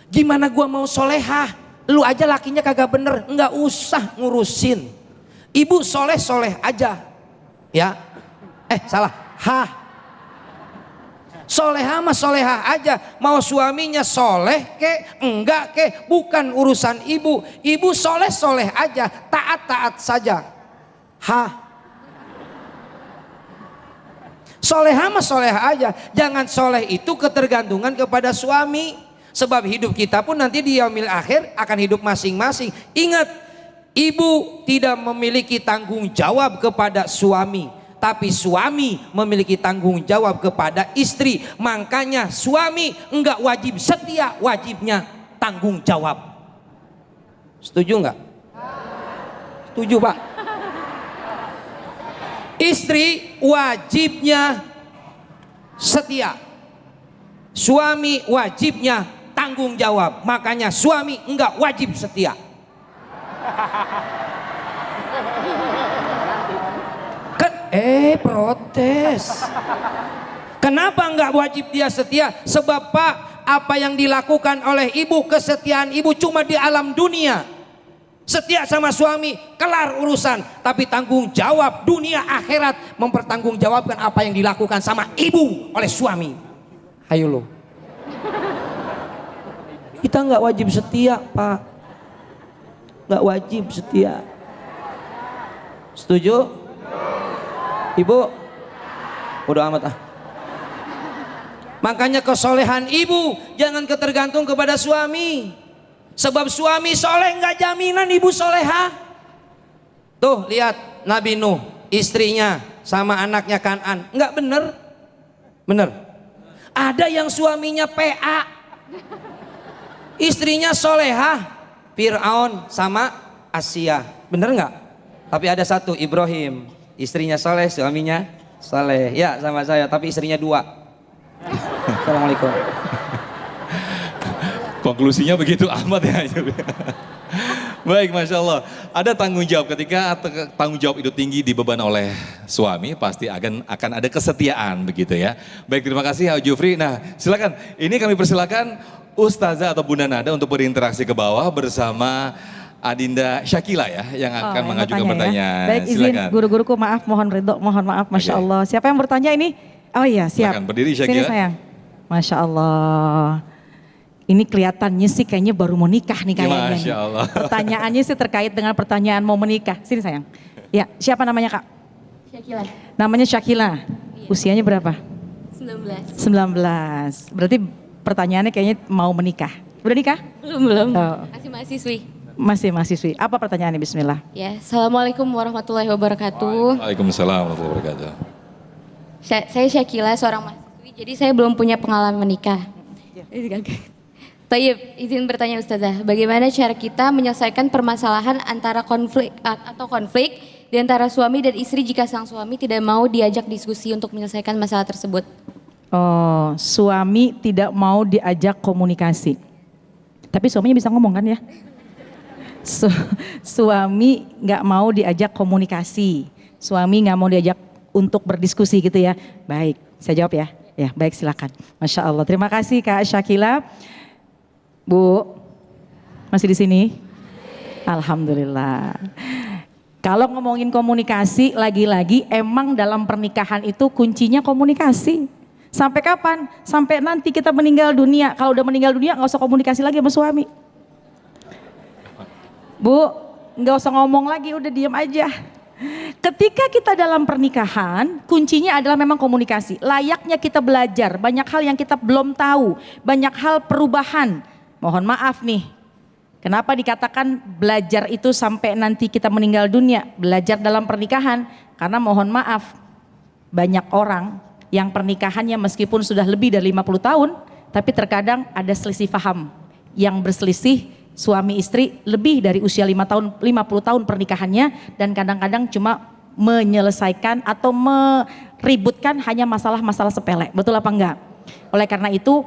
Gimana gua mau solehah? Lu aja lakinya kagak bener, nggak usah ngurusin. Ibu soleh aja, ya. Solehah mah solehah aja. Mau suaminya soleh ke enggak ke, bukan urusan ibu. Ibu soleh aja, taat saja. Solehah mah solehah aja. Jangan soleh itu ketergantungan kepada suami. Sebab hidup kita pun nanti di yaumil akhir akan hidup masing-masing. Ingat, ibu tidak memiliki tanggung jawab kepada suami, tapi suami memiliki tanggung jawab kepada istri. Makanya suami enggak wajib setia, wajibnya tanggung jawab. Setuju enggak? Setuju Pak? Istri wajibnya setia, suami wajibnya tanggung jawab. Makanya suami enggak wajib setia. Protes. Kenapa enggak wajib dia setia? Sebab Pak, apa yang dilakukan oleh ibu, kesetiaan ibu cuma di alam dunia. Setia sama suami, kelar urusan. Tapi tanggung jawab dunia akhirat mempertanggungjawabkan apa yang dilakukan sama ibu oleh suami. Ayo lo. Kita nggak wajib setia Pak. Nggak wajib setia. Setuju? Ibu? Bodoh amat ah. Makanya kesolehan ibu jangan ketergantung kepada suami. Sebab suami soleh nggak jaminan ibu solehah. Tuh lihat Nabi Nuh, istrinya sama anaknya Kan'an, nggak bener, bener. Ada yang suaminya PA, istrinya solehah, Fir'aun sama Asia, bener nggak? Tapi ada satu Ibrahim, istrinya soleh, suaminya soleh, ya sama saya, tapi istrinya 2. Assalamualaikum. Konklusinya begitu amat ya. Baik, Masya Allah. Ada tanggung jawab ketika tanggung jawab itu tinggi dibeban oleh suami, pasti akan ada kesetiaan begitu ya. Baik, terima kasih Jufri. Nah silakan, ini kami persilakan Ustazah atau Bunda Nada untuk berinteraksi ke bawah bersama Adinda Syakila ya, yang akan mengajukan pertanyaan. Baik, izin guru-guruku, maaf, mohon ridho, mohon maaf, Masya Allah. Siapa yang bertanya ini? Oh iya, siap. Silakan, berdiri Syakila. Sini sayang. Masya Allah. Ini kelihatannya sih kayaknya baru mau nikah nih kayaknya. Masya Allah. Pertanyaannya sih terkait dengan pertanyaan mau menikah. Sini sayang. Ya, siapa namanya Kak? Syakila. Namanya Syakila. Usianya berapa? 19. 19. Berarti pertanyaannya kayaknya mau menikah. Udah nikah? Belum. Oh. Masih mahasiswi. Masih mahasiswi. Apa pertanyaannya? Bismillah. Ya, Assalamualkum warahmatullahi wabarakatuh. Waalaikumsalam warahmatullahi wabarakatuh. Saya Syakila, seorang mahasiswi. Jadi saya belum punya pengalaman menikah. Tayyib, izin bertanya Ustazah, bagaimana cara kita menyelesaikan permasalahan antara konflik di antara suami dan istri jika sang suami tidak mau diajak diskusi untuk menyelesaikan masalah tersebut? Oh, suami tidak mau diajak komunikasi. Tapi suaminya bisa ngomong kan ya? Suami nggak mau diajak komunikasi. Suami nggak mau diajak untuk berdiskusi gitu ya. Baik, saya jawab ya. Ya, baik silakan. Masya Allah. Terima kasih Kak Syakila. Bu, masih di sini? Alhamdulillah. Kalau ngomongin komunikasi, lagi-lagi emang dalam pernikahan itu kuncinya komunikasi. Sampai kapan? Sampai nanti kita meninggal dunia. Kalau udah meninggal dunia nggak usah komunikasi lagi sama suami. Bu, nggak usah ngomong lagi, udah diam aja. Ketika kita dalam pernikahan, kuncinya adalah memang komunikasi. Layaknya kita belajar, banyak hal yang kita belum tahu, banyak hal perubahan. Mohon maaf nih, kenapa dikatakan belajar itu sampai nanti kita meninggal dunia? Belajar dalam pernikahan, karena mohon maaf, banyak orang yang pernikahannya meskipun sudah lebih dari 50 tahun, tapi terkadang ada selisih paham yang berselisih. Suami istri lebih dari usia 50 tahun pernikahannya, dan kadang-kadang cuma menyelesaikan atau meributkan hanya masalah-masalah sepele. Betul apa enggak? Oleh karena itu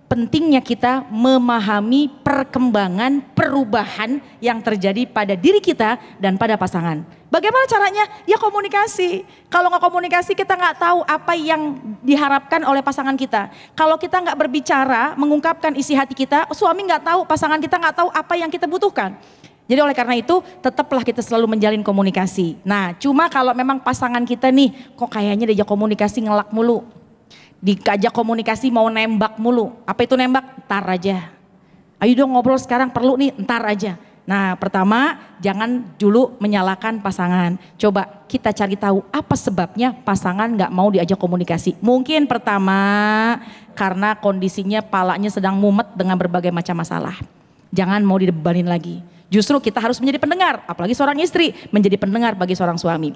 pentingnya kita memahami perkembangan perubahan yang terjadi pada diri kita dan pada pasangan. Bagaimana caranya? Ya komunikasi. Kalau nggak komunikasi kita nggak tahu apa yang diharapkan oleh pasangan kita. Kalau kita nggak berbicara, mengungkapkan isi hati kita, suami nggak tahu, pasangan kita nggak tahu apa yang kita butuhkan. Jadi oleh karena itu tetaplah kita selalu menjalin komunikasi. Nah cuma kalau memang pasangan kita nih kok kayaknya diajak komunikasi ngelak mulu. Diajak komunikasi mau nembak mulu. Apa itu nembak? Ntar aja. Ayo dong ngobrol sekarang, perlu nih, ntar aja. Nah pertama jangan dulu menyalahkan pasangan. Coba kita cari tahu apa sebabnya pasangan gak mau diajak komunikasi. Mungkin pertama karena kondisinya palanya sedang mumet dengan berbagai macam masalah. Jangan mau dibebanin lagi. Justru kita harus menjadi pendengar, apalagi seorang istri menjadi pendengar bagi seorang suami.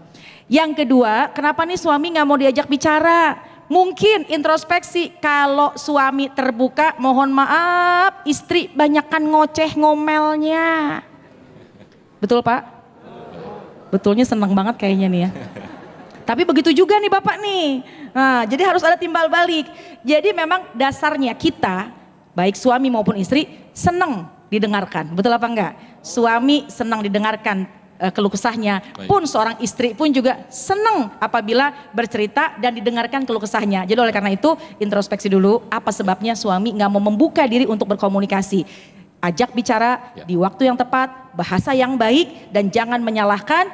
Yang kedua, kenapa nih suami gak mau diajak bicara? Mungkin introspeksi, kalau suami terbuka mohon maaf istri banyakkan ngoceh ngomelnya. Betul Pak? Betulnya senang banget kayaknya nih ya. Tapi begitu juga nih Bapak nih. Nah, jadi harus ada timbal balik. Jadi memang dasarnya kita, baik suami maupun istri senang didengarkan. Betul apa enggak? Suami senang didengarkan keluh kesahnya, pun seorang istri pun juga senang apabila bercerita dan didengarkan keluh kesahnya. Jadi oleh karena itu introspeksi dulu apa sebabnya suami nggak mau membuka diri untuk berkomunikasi. Ajak bicara di waktu yang tepat, bahasa yang baik, dan jangan menyalahkan.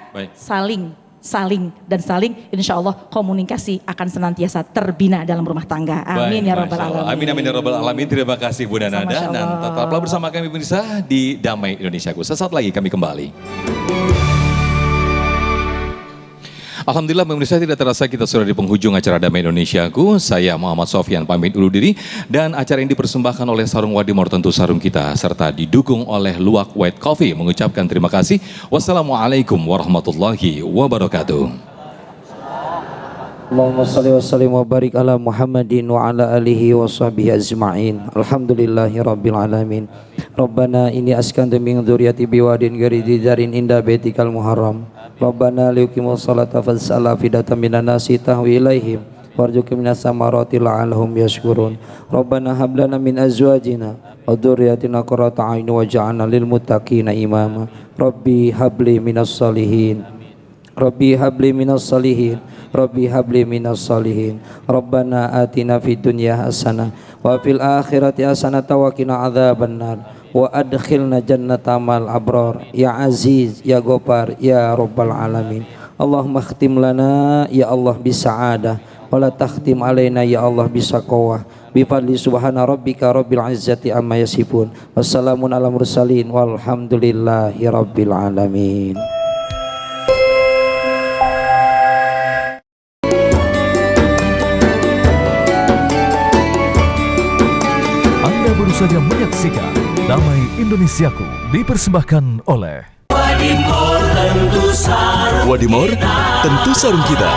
Saling insya Allah komunikasi akan senantiasa terbina dalam rumah tangga. Amin ya rabbal alamin. Amin amin ya rabbal alamin. Terima kasih Bunda Nada, dan tetaplah bersama kami pemirsa di Damai Indonesiaku. Sesaat lagi kami kembali. Alhamdulillah pemirsa, tidak terasa kita sudah di penghujung acara Damai Indonesiaku. Saya Muhammad Sofyan pamit undur diri, dan acara ini dipersembahkan oleh Sarung Wadimor Tentu Sarung Kita serta didukung oleh Luwak White Coffee. Mengucapkan terima kasih. Wassalamualaikum warahmatullahi wabarakatuh. Allahumma salli wa sallim wa barik ala Muhammadin wa ala alihi wa sahbihi ajma'in. Alhamdulillahi rabbil alamin. Rabbana ini askantu min dzurriyyati biwadin ghairi darin inda baitikal muharram. Rabbana liuqimus salata fas'ala fidatan minan nasi tahwi ilaihim warzuqna minas samarati la'allahum yashkurun. Rabbana hab lana min azwajina wa dzurriyyatina qurrata a'yun waj'alna lil muttaqina imama. Rabbi habli minas salihin. Rabbi habli minas salihin. Rabbi habli minas salihin. Rabbana atina fid dunya hasanah wa fil akhirati hasanah wa qina adzabannar wa adkhilna jannatal abrar ya aziz ya ghafar ya rabbal alamin. Allahumma khtim lana ya Allah bisa'adah wa la takhtim alaina ya Allah bisaqawah bi fadli subhana rabbika rabbil izzati amma yasifun. Wassalamun ala mursalin walhamdulillahi rabbil alamin. saja menyaksikan Damai Indonesiaku dipersembahkan oleh Wadimor, tentu sarung kita.